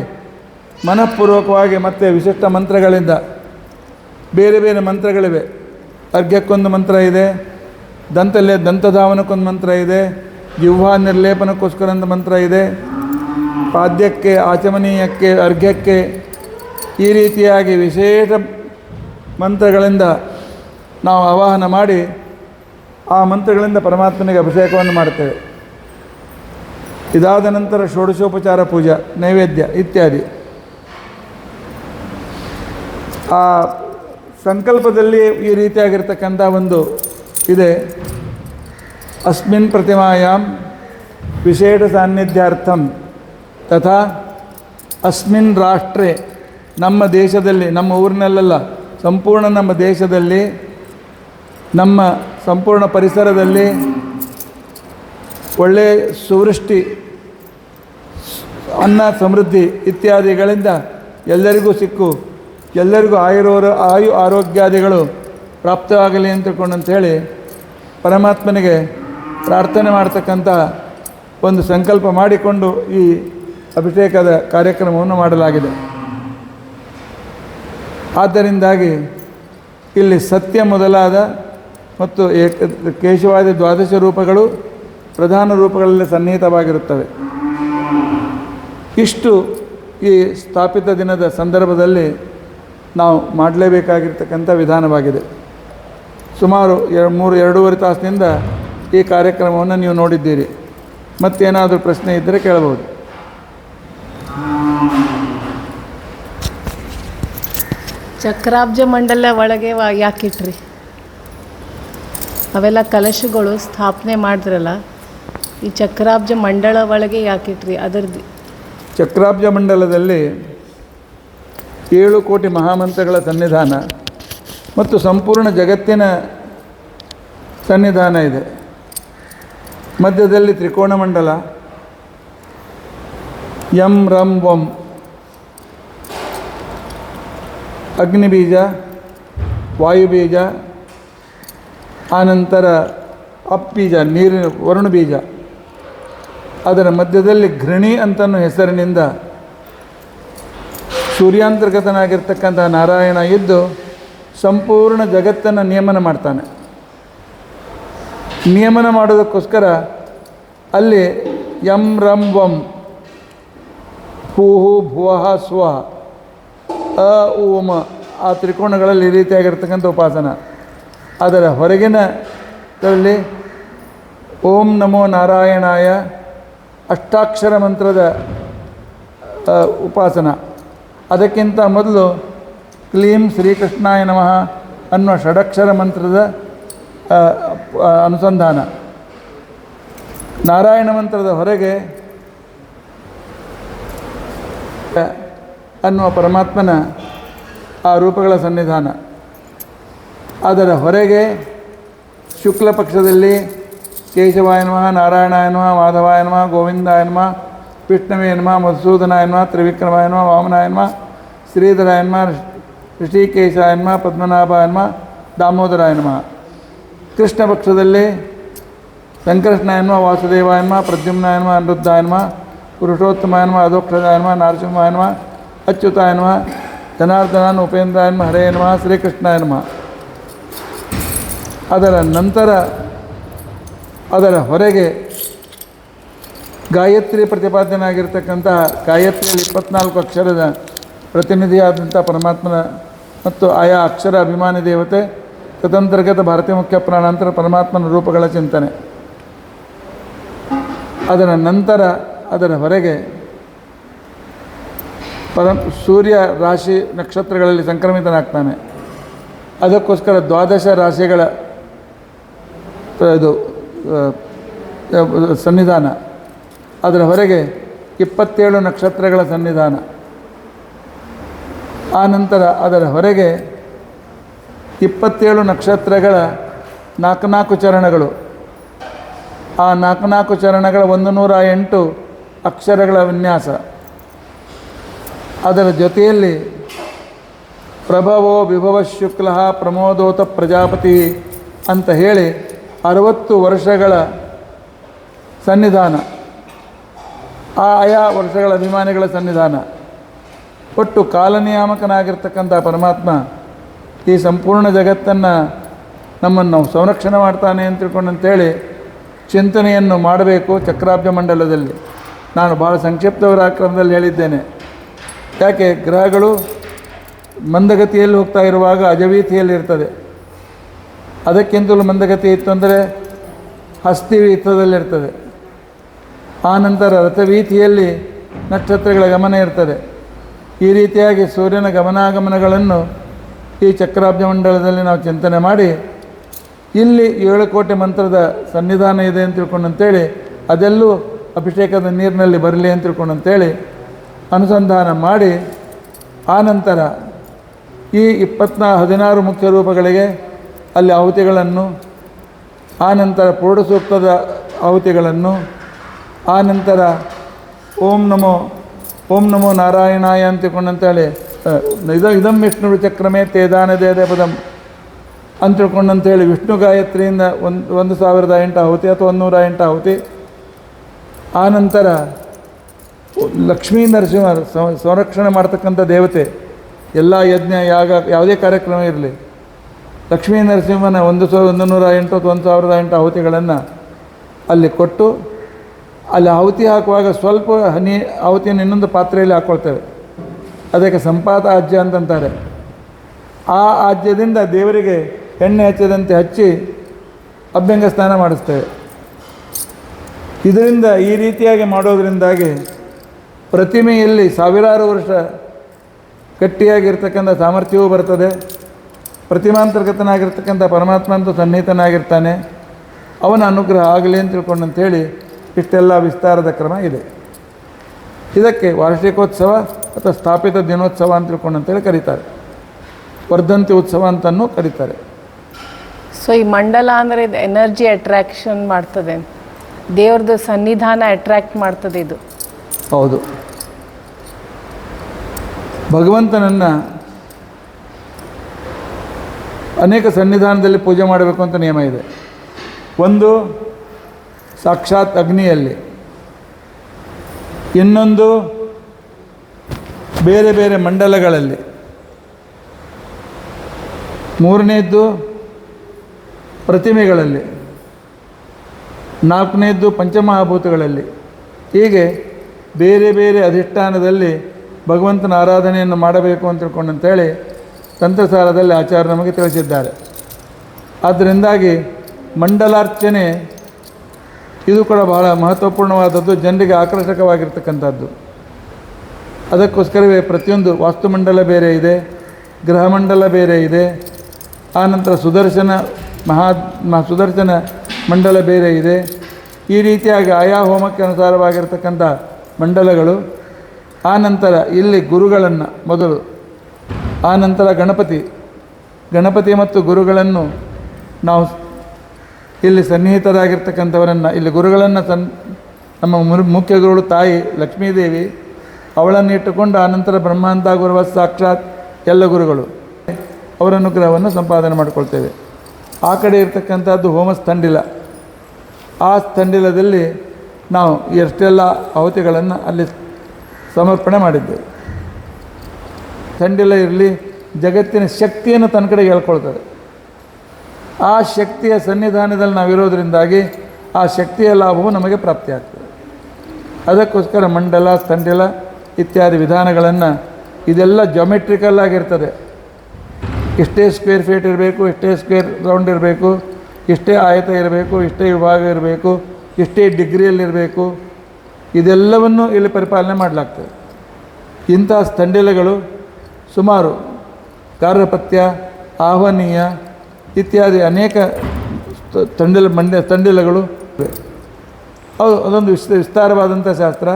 ಮನಃಪೂರ್ವಕವಾಗಿ ಮತ್ತು ವಿಶಿಷ್ಟ ಮಂತ್ರಗಳಿಂದ, ಬೇರೆ ಬೇರೆ ಮಂತ್ರಗಳಿವೆ. ಅರ್ಘ್ಯಕ್ಕೊಂದು ಮಂತ್ರ ಇದೆ, ದಂತಧಾವನಕ್ಕೊಂದು ಮಂತ್ರ ಇದೆ, ಜಿಹ್ವಾ ನಿರ್ಲೇಪನಕ್ಕೋಸ್ಕರ ಒಂದು ಮಂತ್ರ ಇದೆ, ಪಾದ್ಯಕ್ಕೆ, ಆಚಮನೀಯಕ್ಕೆ, ಅರ್ಘ್ಯಕ್ಕೆ, ಈ ರೀತಿಯಾಗಿ ವಿಶೇಷ ಮಂತ್ರಗಳಿಂದ ನಾವು ಆವಾಹನ ಮಾಡಿ ಆ ಮಂತ್ರಗಳಿಂದ ಪರಮಾತ್ಮನಿಗೆ ಅಭಿಷೇಕವನ್ನು ಮಾಡ್ತೇವೆ. ಇದಾದ ನಂತರ ಷೋಡಶೋಪಚಾರ ಪೂಜಾ ನೈವೇದ್ಯ ಇತ್ಯಾದಿ. ಆ ಸಂಕಲ್ಪದಲ್ಲಿ ಈ ರೀತಿಯಾಗಿರ್ತಕ್ಕಂಥ ಒಂದು ಇದೆ. ಅಸ್ಮಿನ್ ಪ್ರತಿಮಾಯಾಂ ವಿಶೇಷ ಸಾನ್ನಿಧ್ಯಾರ್ಥಂ ತಥಾ ಅಸ್ಮಿನ್ ರಾಷ್ಟ್ರೇ, ನಮ್ಮ ದೇಶದಲ್ಲಿ, ನಮ್ಮ ಊರಿನಲ್ಲೆಲ್ಲ, ಸಂಪೂರ್ಣ ನಮ್ಮ ದೇಶದಲ್ಲಿ, ನಮ್ಮ ಸಂಪೂರ್ಣ ಪರಿಸರದಲ್ಲಿ ಒಳ್ಳೆಯ ಸುವೃಷ್ಟಿ, ಅನ್ನ ಸಮೃದ್ಧಿ ಇತ್ಯಾದಿಗಳಿಂದ ಎಲ್ಲರಿಗೂ ಸಿಕ್ಕು ಎಲ್ಲರಿಗೂ ಆಯು ಆರೋಗ್ಯಾದಿಗಳು ಪ್ರಾಪ್ತವಾಗಲಿ ಅಂತ ತಿಳ್ಕೊಂಡಂಥೇಳಿ ಪರಮಾತ್ಮನಿಗೆ ಪ್ರಾರ್ಥನೆ ಮಾಡ್ತಕ್ಕಂಥ ಒಂದು ಸಂಕಲ್ಪ ಮಾಡಿಕೊಂಡು ಈ ಅಭಿಷೇಕದ ಕಾರ್ಯಕ್ರಮವನ್ನು ಮಾಡಲಾಗಿದೆ. ಆದ್ದರಿಂದಾಗಿ ಇಲ್ಲಿ ಸತ್ಯ ಮೊದಲಾದ ಮತ್ತು ಕೇಶವಾದಿ ದ್ವಾದಶ ರೂಪಗಳು ಪ್ರಧಾನ ರೂಪಗಳಲ್ಲಿ ಸನ್ನಿಹಿತವಾಗಿರುತ್ತವೆ. ಇಷ್ಟು ಈ ಸ್ಥಾಪಿತ ದಿನದ ಸಂದರ್ಭದಲ್ಲಿ ನಾವು ಮಾಡಲೇಬೇಕಾಗಿರ್ತಕ್ಕಂಥ ವಿಧಾನವಾಗಿದೆ. ಸುಮಾರು 2-2.5 ತಾಸಿನಿಂದ ಈ ಕಾರ್ಯಕ್ರಮವನ್ನು ನೀವು ನೋಡಿದ್ದೀರಿ. ಮತ್ತೇನಾದರೂ ಪ್ರಶ್ನೆ ಇದ್ದರೆ ಕೇಳಬಹುದು. ಚಕ್ರಾಬ್ಜ ಮಂಡಲ ಒಳಗೆ ಯಾಕಿಟ್ರಿ? ಅವೆಲ್ಲ ಕಲಶಗಳು ಸ್ಥಾಪನೆ ಮಾಡಿದ್ರಲ್ಲ, ಈ ಚಕ್ರಾಬ್ಜ ಮಂಡಳ ಒಳಗೆ ಯಾಕಿಟ್ರಿ? ಅದರದ್ದು ಚಕ್ರಾಬ್ಜ ಮಂಡಲದಲ್ಲಿ 7 ಕೋಟಿ ಮಹಾಮಂತ್ರಗಳ ಸನ್ನಿಧಾನ ಮತ್ತು ಸಂಪೂರ್ಣ ಜಗತ್ತಿನ ಸನ್ನಿಧಾನ ಇದೆ. ಮಧ್ಯದಲ್ಲಿ ತ್ರಿಕೋಣ ಮಂಡಲ, ಯಂ ರಂ ವಂ, ಅಗ್ನಿಬೀಜ, ವಾಯುಬೀಜ, ಆನಂತರ ಅಪ್ಪೀಜ, ನೀರಿನ ವರುಣ ಬೀಜ, ಅದರ ಮಧ್ಯದಲ್ಲಿ ಘೃಣಿ ಅಂತನೂ ಹೆಸರಿನಿಂದ ಸೂರ್ಯಾಂತರ್ಗತನಾಗಿರ್ತಕ್ಕಂಥ ನಾರಾಯಣ ಇದ್ದು ಸಂಪೂರ್ಣ ಜಗತ್ತನ್ನು ನಿಯಮನ ಮಾಡ್ತಾನೆ. ನಿಯಮನ ಮಾಡೋದಕ್ಕೋಸ್ಕರ ಅಲ್ಲಿ ಯಂ ರಂ ವಂ, ಹೂಹು ಭುವಃ ಸ್ವಃ, ಅ ಉಮ, ಆ ತ್ರಿಕೋಣಗಳಲ್ಲಿ ಈ ರೀತಿಯಾಗಿರ್ತಕ್ಕಂಥ ಉಪಾಸನ. ಅದರ ಹೊರಗಿನದಲ್ಲಿ ಓಂ ನಮೋ ನಾರಾಯಣಾಯ ಅಷ್ಟಾಕ್ಷರ ಮಂತ್ರದ ಉಪಾಸನ. ಅದಕ್ಕಿಂತ ಮೊದಲು ಕ್ಲೀಂ ಶ್ರೀಕೃಷ್ಣಾಯ ನಮಃ ಅನ್ನುವ ಷಡಕ್ಷರ ಮಂತ್ರದ ಅನುಸಂಧಾನ. ನಾರಾಯಣ ಮಂತ್ರದ ಹೊರಗೆ ಅನ್ನುವ ಪರಮಾತ್ಮನ ಆ ರೂಪಗಳ ಸನ್ನಿಧಾನ. ಅದರ ಹೊರಗೆ ಶುಕ್ಲ ಪಕ್ಷದಲ್ಲಿ ಕೇಶವಾಯ ನಮಃ, ನಾರಾಯಣಾಯ ನಮಃ, ಮಾಧವಾಯ ನಮಃ, ಗೋವಿಂದಾಯ ನಮಃ, ವಿಷ್ಣವೇ ನಮಃ, ಮಧುಸೂದನಾಯ ನಮಃ, ತ್ರಿವಿಕ್ರಮಾಯ ನಮಃ, ವಾಮನಾಯ ನಮಃ, ಶ್ರೀಧರಾಯ ನಮಃ, ಋಷಿಕೇಶಾಯ ನಮಃ, ಪದ್ಮನಾಭಾಯ ನಮಃ, ದಾಮೋದರಾಯ ನಮಃ. ಕೃಷ್ಣ ಪಕ್ಷದಲ್ಲಿ ಸಂಕೃಷ್ಣಾಯ ನಮಃ, ವಾಸುದೇವಾಯ ನಮಃ, ಪ್ರದ್ಯುಮ್ನಾಯ ನಮಃ, ಅನಿರುದ್ಧಾಯ ನಮಃ, ಪುರುಷೋತ್ತಮಾಯ ನಮಃ, ಅಧೋಕ್ಷಜಾಯ ನಮಃ, ನಾರಸಿಂಹಾಯ ನಮಃ, ಅಚ್ಯುತಾಯ ನಮಃ, ಜನಾರ್ದನಾನ್ ಉಪೇಂದ್ರಾಯ ನಮಃ, ಹರೇ ನಮಃ, ಶ್ರೀಕೃಷ್ಣಾಯ ನಮಃ. ಅದರ ನಂತರ ಅದರ ಹೊರಗೆ ಗಾಯತ್ರಿ ಪ್ರತಿಪಾದ್ಯನಾಗಿರ್ತಕ್ಕಂಥ ಗಾಯತ್ರಿಯಲ್ಲಿ 24 ಅಕ್ಷರದ ಪ್ರತಿನಿಧಿಯಾದಂಥ ಪರಮಾತ್ಮನ ಮತ್ತು ಆಯಾ ಅಕ್ಷರ ಅಭಿಮಾನಿ ದೇವತೆ ತದಂತರ್ಗತ ಭಾರತೀಯ ಮುಖ್ಯ ಪ್ರಾಣಾಂತರ ಪರಮಾತ್ಮನ ರೂಪಗಳ ಚಿಂತನೆ. ಅದರ ನಂತರ ಅದರ ಹೊರಗೆ ಸೂರ್ಯ ರಾಶಿ ನಕ್ಷತ್ರಗಳಲ್ಲಿ ಸಂಕ್ರಮಿತನಾಗ್ತಾನೆ. ಅದಕ್ಕೋಸ್ಕರ 12 ರಾಶಿಗಳ ಇದು ಸನ್ನಿಧಾನ. ಅದರ ಹೊರಗೆ 27 ನಕ್ಷತ್ರಗಳ ಸನ್ನಿಧಾನ. ಆ ನಂತರ ಅದರ ಹೊರಗೆ 27 ನಕ್ಷತ್ರಗಳ 4 ಚರಣಗಳು. ಆ 4 ಚರಣಗಳ 108 ಅಕ್ಷರಗಳ ವಿನ್ಯಾಸ. ಅದರ ಜೊತೆಯಲ್ಲಿ ಪ್ರಭವೋ ವಿಭವ ಶುಕ್ಲ ಪ್ರಮೋದೋತ ಪ್ರಜಾಪತಿ ಅಂತ ಹೇಳಿ 60 ವರ್ಷಗಳ ಸನ್ನಿಧಾನ. ಆಯಾ ವರ್ಷಗಳ ಅಭಿಮಾನಿಗಳ ಸನ್ನಿಧಾನ. ಒಟ್ಟು ಕಾಲನಿಯಾಮಕನಾಗಿರ್ತಕ್ಕಂಥ ಪರಮಾತ್ಮ ಈ ಸಂಪೂರ್ಣ ಜಗತ್ತನ್ನು ನಮ್ಮನ್ನು ಸಂರಕ್ಷಣೆ ಮಾಡ್ತಾನೆ ಅಂತ ತಿಳ್ಕೊಂಡಂತೇಳಿ ಚಿಂತನೆಯನ್ನು ಮಾಡಬೇಕು ಚಕ್ರಾಬ್ಜ ಮಂಡಲದಲ್ಲಿ. ನಾನು ಭಾಳ ಸಂಕ್ಷಿಪ್ತವರ ಕ್ರಮದಲ್ಲಿ ಹೇಳಿದ್ದೇನೆ. ಯಾಕೆ ಗ್ರಹಗಳು ಮಂದಗತಿಯಲ್ಲಿ ಹೋಗ್ತಾ ಇರುವಾಗ ಅಜವೀಥಿಯಲ್ಲಿರ್ತದೆ. ಅದಕ್ಕಿಂತಲೂ ಮಂದಗತಿ ಇತ್ತು ಅಂದರೆ ಹಸ್ತಿವೀಥದಲ್ಲಿರ್ತದೆ. ಆನಂತರ ರಥವೀಥಿಯಲ್ಲಿ ನಕ್ಷತ್ರಗಳ ಗಮನ ಇರ್ತದೆ. ಈ ರೀತಿಯಾಗಿ ಸೂರ್ಯನ ಗಮನಾಗಮನಗಳನ್ನು ಈ ಚಕ್ರಾಬ್ಜ ಮಂಡಲದಲ್ಲಿ ನಾವು ಚಿಂತನೆ ಮಾಡಿ ಇಲ್ಲಿ 7 ಕೋಟಿ ಮಂತ್ರದ ಸನ್ನಿಧಾನ ಇದೆ ಅಂತ ತಿಳ್ಕೊಂಡಂತೇಳಿ ಅದೆಲ್ಲೂ ಅಭಿಷೇಕದ ನೀರಿನಲ್ಲಿ ಬರಲಿ ಅಂತ ತಿಳ್ಕೊಂಡಂತೇಳಿ ಅನುಸಂಧಾನ ಮಾಡಿ ಆನಂತರ ಈ 16 ಮುಖ್ಯ ರೂಪಗಳಿಗೆ ಅಲ್ಲಿ ಆಹುತಿಗಳನ್ನು, ಆನಂತರ ಪೂರ್ಣ ಸೂಕ್ತದ ಆಹುತಿಗಳನ್ನು, ಆನಂತರ ಓಂ ನಮೋ ನಾರಾಯಣಾಯ ಅಂತ ತಿಳ್ಕೊಂಡಂತೇಳಿ ಇದಂ ವಿಷ್ಣು ಚಕ್ರಮೇ ತೇದಾನದೇದ ಪದಂ ಅಂತ ತಿಳ್ಕೊಂಡಂತೇಳಿ ವಿಷ್ಣು ಗಾಯತ್ರಿಯಿಂದ 1008 ಆಹುತಿ ಅಥವಾ 108 ಆಹುತಿ. ಆನಂತರ ಲಕ್ಷ್ಮೀ ನರಸಿಂಹ ಸಂರಕ್ಷಣೆ ಮಾಡ್ತಕ್ಕಂಥ ದೇವತೆ, ಎಲ್ಲ ಯಜ್ಞ ಯಾಗ ಯಾವುದೇ ಕಾರ್ಯಕ್ರಮ ಇರಲಿ, ಲಕ್ಷ್ಮೀ ನರಸಿಂಹನ 1108 ಅಥವಾ 1008 ಆಹುತಿಗಳನ್ನು ಅಲ್ಲಿ ಕೊಟ್ಟು ಅಲ್ಲಿ ಆಹುತಿ ಹಾಕುವಾಗ ಸ್ವಲ್ಪ ಹನಿ ಆಹುತಿಯನ್ನು ಇನ್ನೊಂದು ಪಾತ್ರೆಯಲ್ಲಿ ಹಾಕ್ಕೊಳ್ತೇವೆ. ಅದಕ್ಕೆ ಸಂಪಾತ ಆಜ್ಯ ಅಂತಂತಾರೆ. ಆ ಆಜ್ಯದಿಂದ ದೇವರಿಗೆ ಎಣ್ಣೆ ಹಚ್ಚದಂತೆ ಹಚ್ಚಿ ಅಭ್ಯಂಗ ಸ್ನಾನ ಮಾಡಿಸ್ತೇವೆ. ಇದರಿಂದ ಈ ರೀತಿಯಾಗಿ ಮಾಡೋದರಿಂದಾಗಿ ಪ್ರತಿಮೆಯಲ್ಲಿ ಸಾವಿರಾರು ವರ್ಷ ಗಟ್ಟಿಯಾಗಿರ್ತಕ್ಕಂಥ ಸಾಮರ್ಥ್ಯವೂ ಬರ್ತದೆ. ಪ್ರತಿಮಾಂತರ್ಗತನಾಗಿರ್ತಕ್ಕಂಥ ಪರಮಾತ್ಮ ಅಂತೂ ಸನ್ನಿಹಿತನಾಗಿರ್ತಾನೆ. ಅವನ ಅನುಗ್ರಹ ಆಗಲಿ ಅಂತ ತಿಳ್ಕೊಂಡಂಥೇಳಿ ಇಷ್ಟೆಲ್ಲ ವಿಸ್ತಾರದ ಕ್ರಮ ಇದೆ. ಇದಕ್ಕೆ ವಾರ್ಷಿಕೋತ್ಸವ ಅಥವಾ ಸ್ಥಾಪಿತ ದಿನೋತ್ಸವ ಅಂತ ತಿಳ್ಕೊಂಡಂತೇಳಿ ಕರೀತಾರೆ. ವರ್ಧಂತಿ ಉತ್ಸವ ಅಂತಲೂ ಕರೀತಾರೆ. ಸೊ ಈ ಮಂಡಲ ಅಂದರೆ ಇದು ಎನರ್ಜಿ ಅಟ್ರಾಕ್ಷನ್ ಮಾಡ್ತದೆ, ದೇವ್ರದ್ದು ಸನ್ನಿಧಾನ ಅಟ್ರಾಕ್ಟ್ ಮಾಡ್ತದೆ ಇದು. ಹೌದು, ಭಗವಂತನನ್ನು ಅನೇಕ ಸನ್ನಿಧಾನದಲ್ಲಿ ಪೂಜೆ ಮಾಡಬೇಕು ಅಂತ ನಿಯಮ ಇದೆ. ಒಂದು ಸಾಕ್ಷಾತ್ ಅಗ್ನಿಯಲ್ಲಿ, ಇನ್ನೊಂದು ಬೇರೆ ಬೇರೆ ಮಂಡಲಗಳಲ್ಲಿ, ಮೂರನೇದ್ದು ಪ್ರತಿಮೆಗಳಲ್ಲಿ, ನಾಲ್ಕನೇದ್ದು ಪಂಚಮಹಾಭೂತಗಳಲ್ಲಿ. ಹೀಗೆ ಬೇರೆ ಬೇರೆ ಅಧಿಷ್ಠಾನದಲ್ಲಿ ಭಗವಂತನ ಆರಾಧನೆಯನ್ನು ಮಾಡಬೇಕು ಅಂತ ತಿಳ್ಕೊಂಡಂತೇಳಿ ತಂತ್ರಸಾರದಲ್ಲಿ ಆಚಾರ್ಯ ನಮಗೆ ತಿಳಿಸಿದ್ದಾರೆ. ಆದ್ದರಿಂದಾಗಿ ಮಂಡಲಾರ್ಚನೆ ಇದು ಕೂಡ ಬಹಳ ಮಹತ್ವಪೂರ್ಣವಾದದ್ದು, ಜನರಿಗೆ ಆಕರ್ಷಕವಾಗಿರ್ತಕ್ಕಂಥದ್ದು. ಅದಕ್ಕೋಸ್ಕರವೇ ಪ್ರತಿಯೊಂದು ವಾಸ್ತುಮಂಡಲ ಬೇರೆ ಇದೆ, ಗೃಹಮಂಡಲ ಬೇರೆ ಇದೆ, ಆನಂತರ ಸುದರ್ಶನ ಮಂಡಲ ಬೇರೆ ಇದೆ. ಈ ರೀತಿಯಾಗಿ ಆಯಾ ಹೋಮಕ್ಕೆ ಅನುಸಾರವಾಗಿರ್ತಕ್ಕಂಥ ಮಂಡಲಗಳು. ಆನಂತರ ಇಲ್ಲಿ ಗುರುಗಳನ್ನು ಮೊದಲು, ಆನಂತರ ಗಣಪತಿ ಮತ್ತು ಗುರುಗಳನ್ನು ನಾವು ಇಲ್ಲಿ ಸನ್ನಿಹಿತರಾಗಿರ್ತಕ್ಕಂಥವರನ್ನು, ಇಲ್ಲಿ ಗುರುಗಳನ್ನು ನಮ್ಮ ಮುಖ್ಯ ಗುರುಗಳು ತಾಯಿ ಲಕ್ಷ್ಮೀದೇವಿ, ಅವಳನ್ನು ಇಟ್ಟುಕೊಂಡು ಆನಂತರ ಬ್ರಹ್ಮಾಂತ ಗುರುವ ಸಾಕ್ಷಾತ್ ಎಲ್ಲ ಗುರುಗಳು, ಅವರ ಅನುಗ್ರಹವನ್ನು ಸಂಪಾದನೆ ಮಾಡಿಕೊಳ್ತೇವೆ. ಆ ಕಡೆ ಇರ್ತಕ್ಕಂಥದ್ದು ಹೋಮಸ್ಥಂಡಿಲ. ಆ ಸ್ಥಂಡಿಲದಲ್ಲಿ ನಾವು ಎಷ್ಟೆಲ್ಲ ಆಹುತಿಗಳನ್ನು ಅಲ್ಲಿ ಸಮರ್ಪಣೆ ಮಾಡಿದ್ದೇವೆ. ಸ್ಥಂಡಿಲ ಇರಲಿ, ಜಗತ್ತಿನ ಶಕ್ತಿಯನ್ನು ತನ್ನ ಕಡೆಗೆ ಹೇಳ್ಕೊಳ್ತದೆ. ಆ ಶಕ್ತಿಯ ಸನ್ನಿಧಾನದಲ್ಲಿ ನಾವಿರೋದರಿಂದಾಗಿ ಆ ಶಕ್ತಿಯ ಲಾಭವು ನಮಗೆ ಪ್ರಾಪ್ತಿಯಾಗ್ತದೆ. ಅದಕ್ಕೋಸ್ಕರ ಮಂಡಲ, ಸ್ಥಂಡಿಲ ಇತ್ಯಾದಿ ವಿಧಾನಗಳನ್ನು, ಇದೆಲ್ಲ ಜಾಮೆಟ್ರಿಕಲ್ ಆಗಿರ್ತದೆ. ಇಷ್ಟೇ ಸ್ಕ್ವೇರ್ ಫೀಟ್ ಇರಬೇಕು, ಇಷ್ಟೇ ಸ್ಕ್ವೇರ್ ರೌಂಡ್ ಇರಬೇಕು, ಇಷ್ಟೇ ಆಯತ ಇರಬೇಕು, ಇಷ್ಟೇ ವಿಭಾಗ ಇರಬೇಕು, ಇಷ್ಟೇ ಡಿಗ್ರಿಯಲ್ಲಿರಬೇಕು, ಇದೆಲ್ಲವನ್ನು ಇಲ್ಲಿ ಪರಿಪಾಲನೆ ಮಾಡಲಾಗ್ತದೆ. ಇಂಥ ಸ್ಥಂಡಿಲಗಳು ಸುಮಾರು ಕಾರ್ಯಪತ್ಯ, ಆಹ್ವಾನೀಯ ಇತ್ಯಾದಿ ಅನೇಕ ಸ್ಥಂಡಿಲಗಳು ಹೌದು. ಅದೊಂದು ವಿಸ್ತಾರವಾದಂಥ ಶಾಸ್ತ್ರ.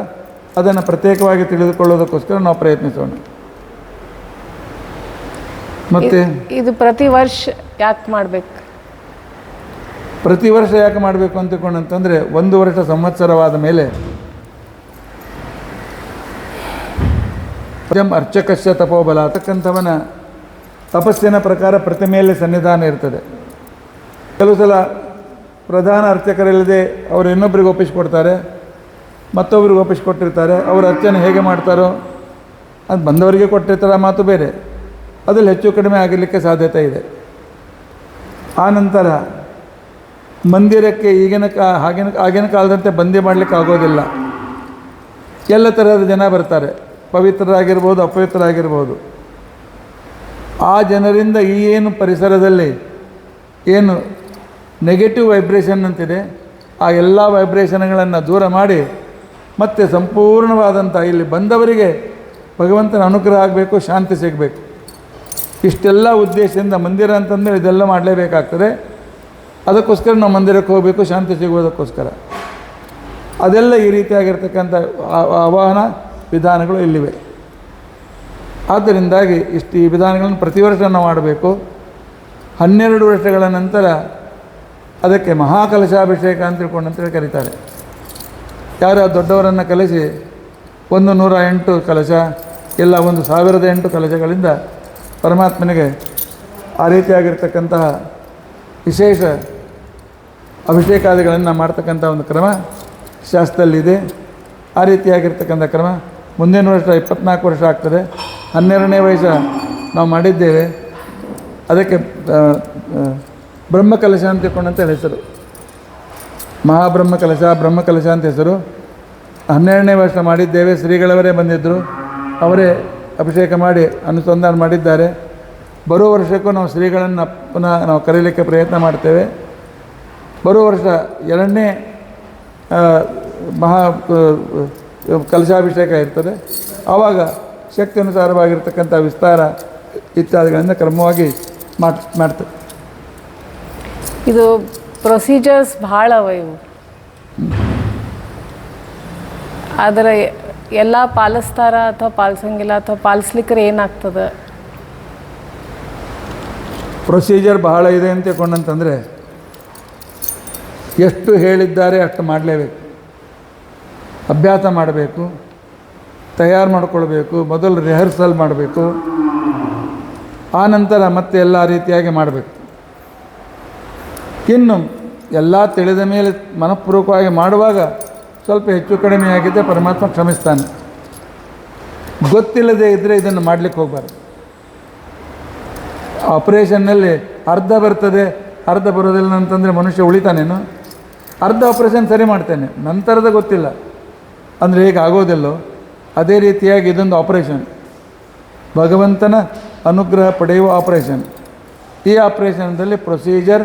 ಅದನ್ನು ಪ್ರತ್ಯೇಕವಾಗಿ ತಿಳಿದುಕೊಳ್ಳೋದಕ್ಕೋಸ್ಕರ ನಾವು ಪ್ರಯತ್ನಿಸೋಣ. ಮತ್ತು ಇದು ಪ್ರತಿ ವರ್ಷ ಯಾಕೆ ಮಾಡಬೇಕು? ಪ್ರತಿ ವರ್ಷ ಯಾಕೆ ಮಾಡಬೇಕು ಅಂತಂದರೆ, 1 ವರ್ಷ ಸಂವತ್ಸರವಾದ ಮೇಲೆ ಅರ್ಚಕಶ್ಯ ತಪೋಬಲ ಅಂತಕ್ಕಂಥವನ ತಪಸ್ಸಿನ ಪ್ರಕಾರ ಪ್ರತಿಮೆಯಲ್ಲಿ ಸನ್ನಿಧಾನ ಇರ್ತದೆ. ಕೆಲವು ಸಲ ಪ್ರಧಾನ ಅರ್ಚಕರಿಲ್ಲದೆ ಅವರು ಇನ್ನೊಬ್ಬರಿಗೆ ಒಪ್ಪಿಸಿಕೊಡ್ತಾರೆ, ಮತ್ತೊಬ್ಬರಿಗೆ ಒಪ್ಪಿಸಿಕೊಟ್ಟಿರ್ತಾರೆ. ಅವರು ಅರ್ಚನೆ ಹೇಗೆ ಮಾಡ್ತಾರೋ ಅದು ಬಂದವರಿಗೆ ಕೊಟ್ಟಿರ್ತಾರೆ, ಮಾತು ಬೇರೆ. ಅದ್ರಲ್ಲಿ ಹೆಚ್ಚು ಕಡಿಮೆ ಆಗಲಿಕ್ಕೆ ಸಾಧ್ಯತೆ ಇದೆ. ಆನಂತರ ಮಂದಿರಕ್ಕೆ ಆಗಿನ ಕಾಲದಂತೆ ಬಂದಿ ಮಾಡಲಿಕ್ಕೆ ಆಗೋದಿಲ್ಲ. ಎಲ್ಲ ತರಹದ ಜನ ಬರ್ತಾರೆ, ಪವಿತ್ರರಾಗಿರ್ಬೋದು, ಅಪವಿತ್ರರಾಗಿರ್ಬೋದು. ಆ ಜನರಿಂದ ಈ ಏನು ಪರಿಸರದಲ್ಲಿ ಏನು ನೆಗೆಟಿವ್ ವೈಬ್ರೇಷನ್ ಅಂತಿದೆ, ಆ ಎಲ್ಲ ವೈಬ್ರೇಷನ್ಗಳನ್ನು ದೂರ ಮಾಡಿ ಮತ್ತು ಸಂಪೂರ್ಣವಾದಂಥ ಇಲ್ಲಿ ಬಂದವರಿಗೆ ಭಗವಂತನ ಅನುಗ್ರಹ ಆಗಬೇಕು, ಶಾಂತಿ ಸಿಗಬೇಕು. ಇಷ್ಟೆಲ್ಲ ಉದ್ದೇಶದಿಂದ ಮಂದಿರ ಅಂತಂದರೆ ಇದೆಲ್ಲ ಮಾಡಲೇಬೇಕಾಗ್ತದೆ. ಅದಕ್ಕೋಸ್ಕರ ನಾವು ಮಂದಿರಕ್ಕೆ ಹೋಗಬೇಕು, ಶಾಂತಿ ಸಿಗುವುದಕ್ಕೋಸ್ಕರ. ಅದೆಲ್ಲ ಈ ರೀತಿಯಾಗಿರ್ತಕ್ಕಂಥ ಆವಾಹನ ವಿಧಾನಗಳು ಇಲ್ಲಿವೆ. ಆದ್ದರಿಂದಾಗಿ ಈ ವಿಧಾನಗಳನ್ನು ಪ್ರತಿ ವರ್ಷ ನಾವು ಮಾಡಬೇಕು. 12 ವರ್ಷಗಳ ನಂತರ ಅದಕ್ಕೆ ಮಹಾಕಲಶಾಭಿಷೇಕ ಅಂತ ತಿಳ್ಕೊಂಡಂತೇಳಿ ಕರೀತಾರೆ. ಯಾರು ದೊಡ್ಡವರನ್ನು ಕಲಿಸಿ 108 ಕಲಶ ಇಲ್ಲ 1008 ಕಲಶಗಳಿಂದ ಪರಮಾತ್ಮನಿಗೆ ಆ ರೀತಿಯಾಗಿರ್ತಕ್ಕಂತಹ ವಿಶೇಷ ಅಭಿಷೇಕಾದಿಗಳನ್ನು ಮಾಡ್ತಕ್ಕಂಥ ಒಂದು ಕ್ರಮ ಶಾಸ್ತ್ರದಲ್ಲಿದೆ. ಆ ರೀತಿಯಾಗಿರ್ತಕ್ಕಂಥ ಕ್ರಮ ಮುಂದಿನ ವರ್ಷ 24 ವರ್ಷ ಆಗ್ತದೆ. 12ನೇ ವಯಸ್ಸು ನಾವು ಮಾಡಿದ್ದೇವೆ. ಅದಕ್ಕೆ ಬ್ರಹ್ಮಕಲಶ ಅಂತ ತಿಳ್ಕೊಂಡಂತ ಹೆಸರು. ಮಹಾಬ್ರಹ್ಮಕಲಶ, ಬ್ರಹ್ಮಕಲಶ ಅಂತ ಹೆಸರು. 12ನೇ ವರ್ಷ ಮಾಡಿದ್ದೇವೆ. ಶ್ರೀಗಳವರೇ ಬಂದಿದ್ದರು, ಅವರೇ ಅಭಿಷೇಕ ಮಾಡಿ ಅನುಸಂಧಾನ ಮಾಡಿದ್ದಾರೆ. ಬರೋ ವರ್ಷಕ್ಕೂ ನಾವು ಶ್ರೀಗಳನ್ನು ಪುನಃ ನಾವು ಕರೀಲಿಕ್ಕೆ ಪ್ರಯತ್ನ ಮಾಡ್ತೇವೆ. ಬರೋ ವರ್ಷ 2ನೇ ಮಹಾ ಕಲಶಾಭಿಷೇಕ ಇರ್ತದೆ. ಆವಾಗ ಶಕ್ತಿ ಅನುಸಾರವಾಗಿರ್ತಕ್ಕಂಥ ವಿಸ್ತಾರ ಇತ್ಯಾದಿಗಳಿಂದ ಕ್ರಮವಾಗಿ ಮಾಡ್ತೇವೆ. ಇದು ಪ್ರೊಸೀಜರ್ಸ್ ಭಾಳ ಅವ ಇವು. ಆದರೆ ಎಲ್ಲ ಪಾಲಿಸ್ತಾರ ಅಥವಾ ಪಾಲಿಸಂಗಿಲ್ಲ ಅಥವಾ ಪಾಲಿಸ್ಲಿಕ್ಕೆ ಏನಾಗ್ತದೆ? ಪ್ರೊಸೀಜರ್ ಬಹಳ ಇದೆ ಅಂತ ತಿಳ್ಕೊಂಡಂತಂದರೆ ಎಷ್ಟು ಹೇಳಿದ್ದಾರೆ ಅಷ್ಟು ಮಾಡಲೇಬೇಕು. ಅಭ್ಯಾಸ ಮಾಡಬೇಕು, ತಯಾರು ಮಾಡಿಕೊಳ್ಬೇಕು, ಮೊದಲು ರಿಹರ್ಸಲ್ ಮಾಡಬೇಕು, ಆನಂತರ ಮತ್ತೆ ಎಲ್ಲ ರೀತಿಯಾಗಿ ಮಾಡಬೇಕು. ಇನ್ನು ಎಲ್ಲ ತಿಳಿದ ಮೇಲೆ ಮನಃಪೂರ್ವಕವಾಗಿ ಮಾಡುವಾಗ ಸ್ವಲ್ಪ ಹೆಚ್ಚು ಕಡಿಮೆ ಆಗಿದೆ, ಪರಮಾತ್ಮ ಕ್ಷಮಿಸ್ತಾನೆ. ಗೊತ್ತಿಲ್ಲದೆ ಇದ್ದರೆ ಇದನ್ನು ಮಾಡಲಿಕ್ಕೆ ಹೋಗಬಾರ್ದು. ಆಪರೇಷನ್ನಲ್ಲಿ ಅರ್ಧ ಬರ್ತದೆ, ಅರ್ಧ ಬರೋದಿಲ್ಲ ಅಂತಂದರೆ ಮನುಷ್ಯ ಉಳಿತಾನೇನು? ಅರ್ಧ ಆಪರೇಷನ್ ಸರಿ ಮಾಡ್ತೇನೆ, ನಂತರದ ಗೊತ್ತಿಲ್ಲ ಅಂದರೆ ಹೇಗೆ ಆಗೋದಿಲ್ಲೋ ಅದೇ ರೀತಿಯಾಗಿ ಇದೊಂದು ಆಪರೇಷನ್, ಭಗವಂತನ ಅನುಗ್ರಹ ಪಡೆಯುವ ಆಪರೇಷನ್. ಈ ಆಪರೇಷನ್ದಲ್ಲಿ ಪ್ರೊಸೀಜರ್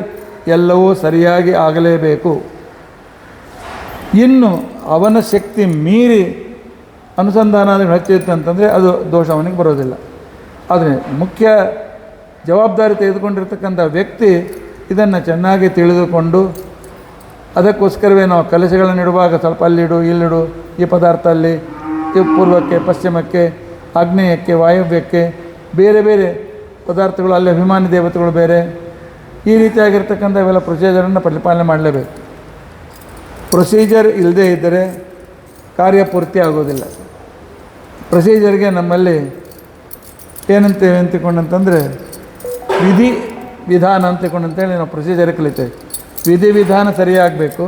ಎಲ್ಲವೂ ಸರಿಯಾಗಿ ಆಗಲೇಬೇಕು. ಇನ್ನು ಅವನ ಶಕ್ತಿ ಮೀರಿ ಅನುಸಂಧಾನ ಹೆಚ್ಚಿತ್ತು ಅಂತಂದರೆ ಅದು ದೋಷ ಅವನಿಗೆ ಬರೋದಿಲ್ಲ. ಆದರೆ ಮುಖ್ಯ ಜವಾಬ್ದಾರಿ ತೆಗೆದುಕೊಂಡಿರ್ತಕ್ಕಂಥ ವ್ಯಕ್ತಿ ಇದನ್ನು ಚೆನ್ನಾಗಿ ತಿಳಿದುಕೊಂಡು, ಅದಕ್ಕೋಸ್ಕರವೇ ನಾವು ಕಲಶಗಳನ್ನು ಇಡುವಾಗ ಸ್ವಲ್ಪ ಅಲ್ಲಿಡು ಇಲ್ಲಿಡು, ಈ ಪದಾರ್ಥ ಅಲ್ಲಿ, ಈ ಪೂರ್ವಕ್ಕೆ ಪಶ್ಚಿಮಕ್ಕೆ ಆಗ್ನೇಯಕ್ಕೆ ವಾಯವ್ಯಕ್ಕೆ ಬೇರೆ ಬೇರೆ ಪದಾರ್ಥಗಳು, ಅಲ್ಲಿ ಅಭಿಮಾನಿ ದೇವತೆಗಳು ಬೇರೆ, ಈ ರೀತಿಯಾಗಿರ್ತಕ್ಕಂಥ ಇವೆಲ್ಲ ಪ್ರೊಸೀಜರನ್ನು ಪರಿಪಾಲನೆ ಮಾಡಲೇಬೇಕು. ಪ್ರೊಸೀಜರ್ ಇಲ್ಲದೇ ಇದ್ದರೆ ಕಾರ್ಯಪೂರ್ತಿ ಆಗೋದಿಲ್ಲ. ಪ್ರೊಸೀಜರ್ಗೆ ನಮ್ಮಲ್ಲಿ ಏನಂತೇವೆ ಅಂತಿಕೊಂಡಂತಂದರೆ ವಿಧಿ ವಿಧಾನ ಅಂತಿಕೊಂಡಂತೇಳಿ ನಾವು ಪ್ರೊಸೀಜರ್ ಕಲಿತೇವೆ. ವಿಧಿ ವಿಧಾನ ಸರಿಯಾಗಬೇಕು,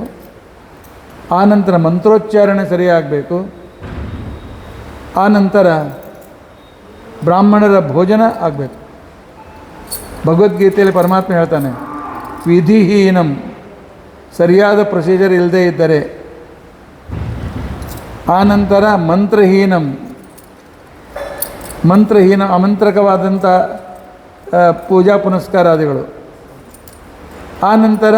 ಆನಂತರ ಮಂತ್ರೋಚ್ಚಾರಣೆ ಸರಿಯಾಗಬೇಕು, ಆನಂತರ ಬ್ರಾಹ್ಮಣರ ಭೋಜನ ಆಗಬೇಕು. ಭಗವದ್ಗೀತೆಯಲ್ಲಿ ಪರಮಾತ್ಮ ಹೇಳ್ತಾನೆ, ವಿಧಿಹೀನಂ, ಸರಿಯಾದ ಪ್ರೊಸೀಜರ್ ಇಲ್ಲದೇ ಇದ್ದರೆ. ಆನಂತರ ಮಂತ್ರಹೀನಂ, ಅಮಂತ್ರಕವಾದಂಥ ಪೂಜಾ ಪುನಸ್ಕಾರಾದಿಗಳು. ಆನಂತರ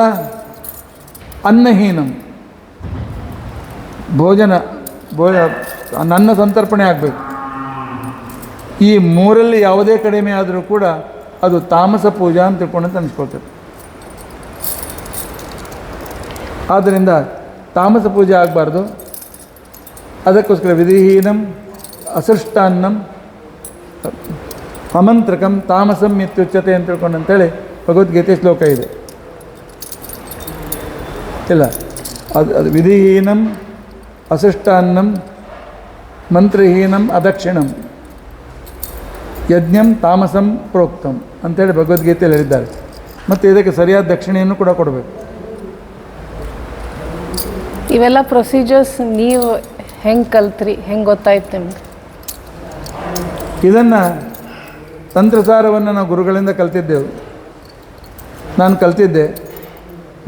ಅನ್ನಹೀನಂ, ಅನ್ನ ಸಂತರ್ಪಣೆ ಆಗಬೇಕು. ಈ ಮೂರಲ್ಲಿ ಯಾವುದೇ ಕಡಿಮೆ ಆದರೂ ಕೂಡ ಅದು ತಾಮಸ ಪೂಜಾ ಅಂತ ತಿಳ್ಕೊಂಡಂತ ಅನಿಸ್ಕೊಳ್ತದೆ. ಆದ್ದರಿಂದ ತಾಮಸ ಪೂಜೆ ಆಗಬಾರ್ದು. ಅದಕ್ಕೋಸ್ಕರ ವಿಧಿಹೀನಂ ಅಸೃಷ್ಟಾನ್ನಂ ಅಮಂತ್ರಕಂ ತಾಮಸಂ ಇತ್ಯುಚ್ಯತೆ ಅಂತ ತಿಳ್ಕೊಂಡಂತೇಳಿ ಭಗವದ್ಗೀತೆ ಶ್ಲೋಕ ಇದೆ. ಇಲ್ಲ, ಅದು ವಿಧಿಹೀನಂ ಅಸೃಷ್ಟಾನ್ನಂ ಮಂತ್ರಹೀನಂ ಅದಕ್ಷಿಣಂ ಯಜ್ಞಂ ತಾಮಸಂ ಪ್ರೋಕ್ತಂ ಅಂಥೇಳಿ ಭಗವದ್ಗೀತೆಯಲ್ಲಿ ಹೇಳಿದ್ದಾರೆ. ಮತ್ತು ಇದಕ್ಕೆ ಸರಿಯಾದ ದಕ್ಷಿಣೆಯನ್ನು ಕೂಡ ಕೊಡಬೇಕು. ಇವೆಲ್ಲ ಪ್ರೊಸೀಜರ್ಸ್ ನೀವು ಹೆಂಗೆ ಕಲ್ತ್ರಿ, ಹೆಂಗೆ ಗೊತ್ತಾಯ್ತು ನಿಮ್ಗೆ? ಇದನ್ನು ತಂತ್ರಸಾರವನ್ನು ನಾವು ಗುರುಗಳಿಂದ ಕಲ್ತಿದ್ದೆವು. ನಾನು ಕಲ್ತಿದ್ದೆ.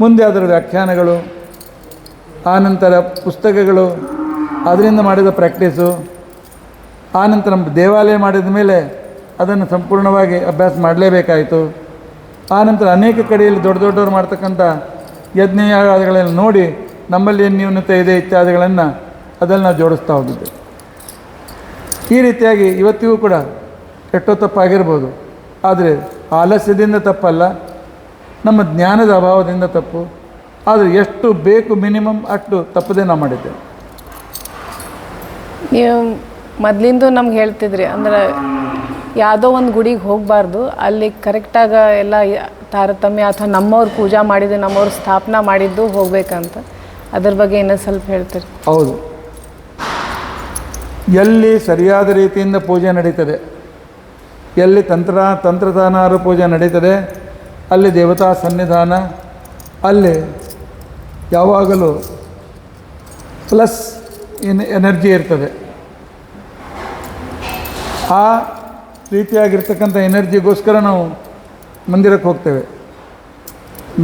ಮುಂದೆ ಅದರ ವ್ಯಾಖ್ಯಾನಗಳು, ಆನಂತರ ಪುಸ್ತಕಗಳು, ಅದರಿಂದ ಮಾಡಿದ ಪ್ರಾಕ್ಟೀಸು, ಆನಂತರ ದೇವಾಲಯ ಮಾಡಿದ ಮೇಲೆ ಅದನ್ನು ಸಂಪೂರ್ಣವಾಗಿ ಅಭ್ಯಾಸ ಮಾಡಲೇಬೇಕಾಯಿತು. ಆನಂತರ ಅನೇಕ ಕಡೆಯಲ್ಲಿ ದೊಡ್ಡ ದೊಡ್ಡವರು ಮಾಡ್ತಕ್ಕಂಥ ಯಜ್ಞಯಾಗಾದಿಗಳನ್ನು ನೋಡಿ ನಮ್ಮಲ್ಲಿ ಏನು ನ್ಯೂನತೆ ಇದೆ ಇತ್ಯಾದಿಗಳನ್ನು ಅದನ್ನು ನಾವು ಜೋಡಿಸ್ತಾ ಹೋಗಿದ್ದೆ. ಈ ರೀತಿಯಾಗಿ ಇವತ್ತಿಗೂ ಕೂಡ ಎಷ್ಟೋ ತಪ್ಪಾಗಿರ್ಬೋದು, ಆದರೆ ಆಲಸ್ಯದಿಂದ ತಪ್ಪಲ್ಲ, ನಮ್ಮ ಜ್ಞಾನದ ಅಭಾವದಿಂದ ತಪ್ಪು. ಆದರೆ ಎಷ್ಟು ಬೇಕು ಮಿನಿಮಮ್ ಅಷ್ಟು ತಪ್ಪದೇ ನಾವು ಮಾಡಿದ್ದೇವೆ. ನೀವು ಮೊದಲಿಂದು ನಮ್ಗೆ ಹೇಳ್ತಿದ್ರಿ, ಅಂದ್ರೆ ಯಾವುದೋ ಒಂದು ಗುಡಿಗೆ ಹೋಗಬಾರ್ದು, ಅಲ್ಲಿ ಕರೆಕ್ಟಾಗ ಎಲ್ಲ ತಾರತಮ್ಯ ಅಥವಾ ನಮ್ಮವ್ರು ಪೂಜಾ ಮಾಡಿದ್ದು, ನಮ್ಮವ್ರು ಸ್ಥಾಪನಾ ಮಾಡಿದ್ದು ಹೋಗ್ಬೇಕಂತ. ಅದ್ರ ಬಗ್ಗೆ ಇನ್ನೂ ಸ್ವಲ್ಪ ಹೇಳ್ತೀರಿ? ಹೌದು, ಎಲ್ಲಿ ಸರಿಯಾದ ರೀತಿಯಿಂದ ಪೂಜೆ ನಡೀತದೆ, ಎಲ್ಲಿ ತಂತ್ರದಾನಾರು ಪೂಜೆ ನಡೀತದೆ, ಅಲ್ಲಿ ದೇವತಾ ಸನ್ನಿಧಾನ, ಅಲ್ಲಿ ಯಾವಾಗಲೂ ಪ್ಲಸ್ ಎನರ್ಜಿ ಇರ್ತದೆ. ಆ ರೀತಿಯಾಗಿರ್ತಕ್ಕಂಥ ಎನರ್ಜಿಗೋಸ್ಕರ ನಾವು ಮಂದಿರಕ್ಕೆ ಹೋಗ್ತೇವೆ.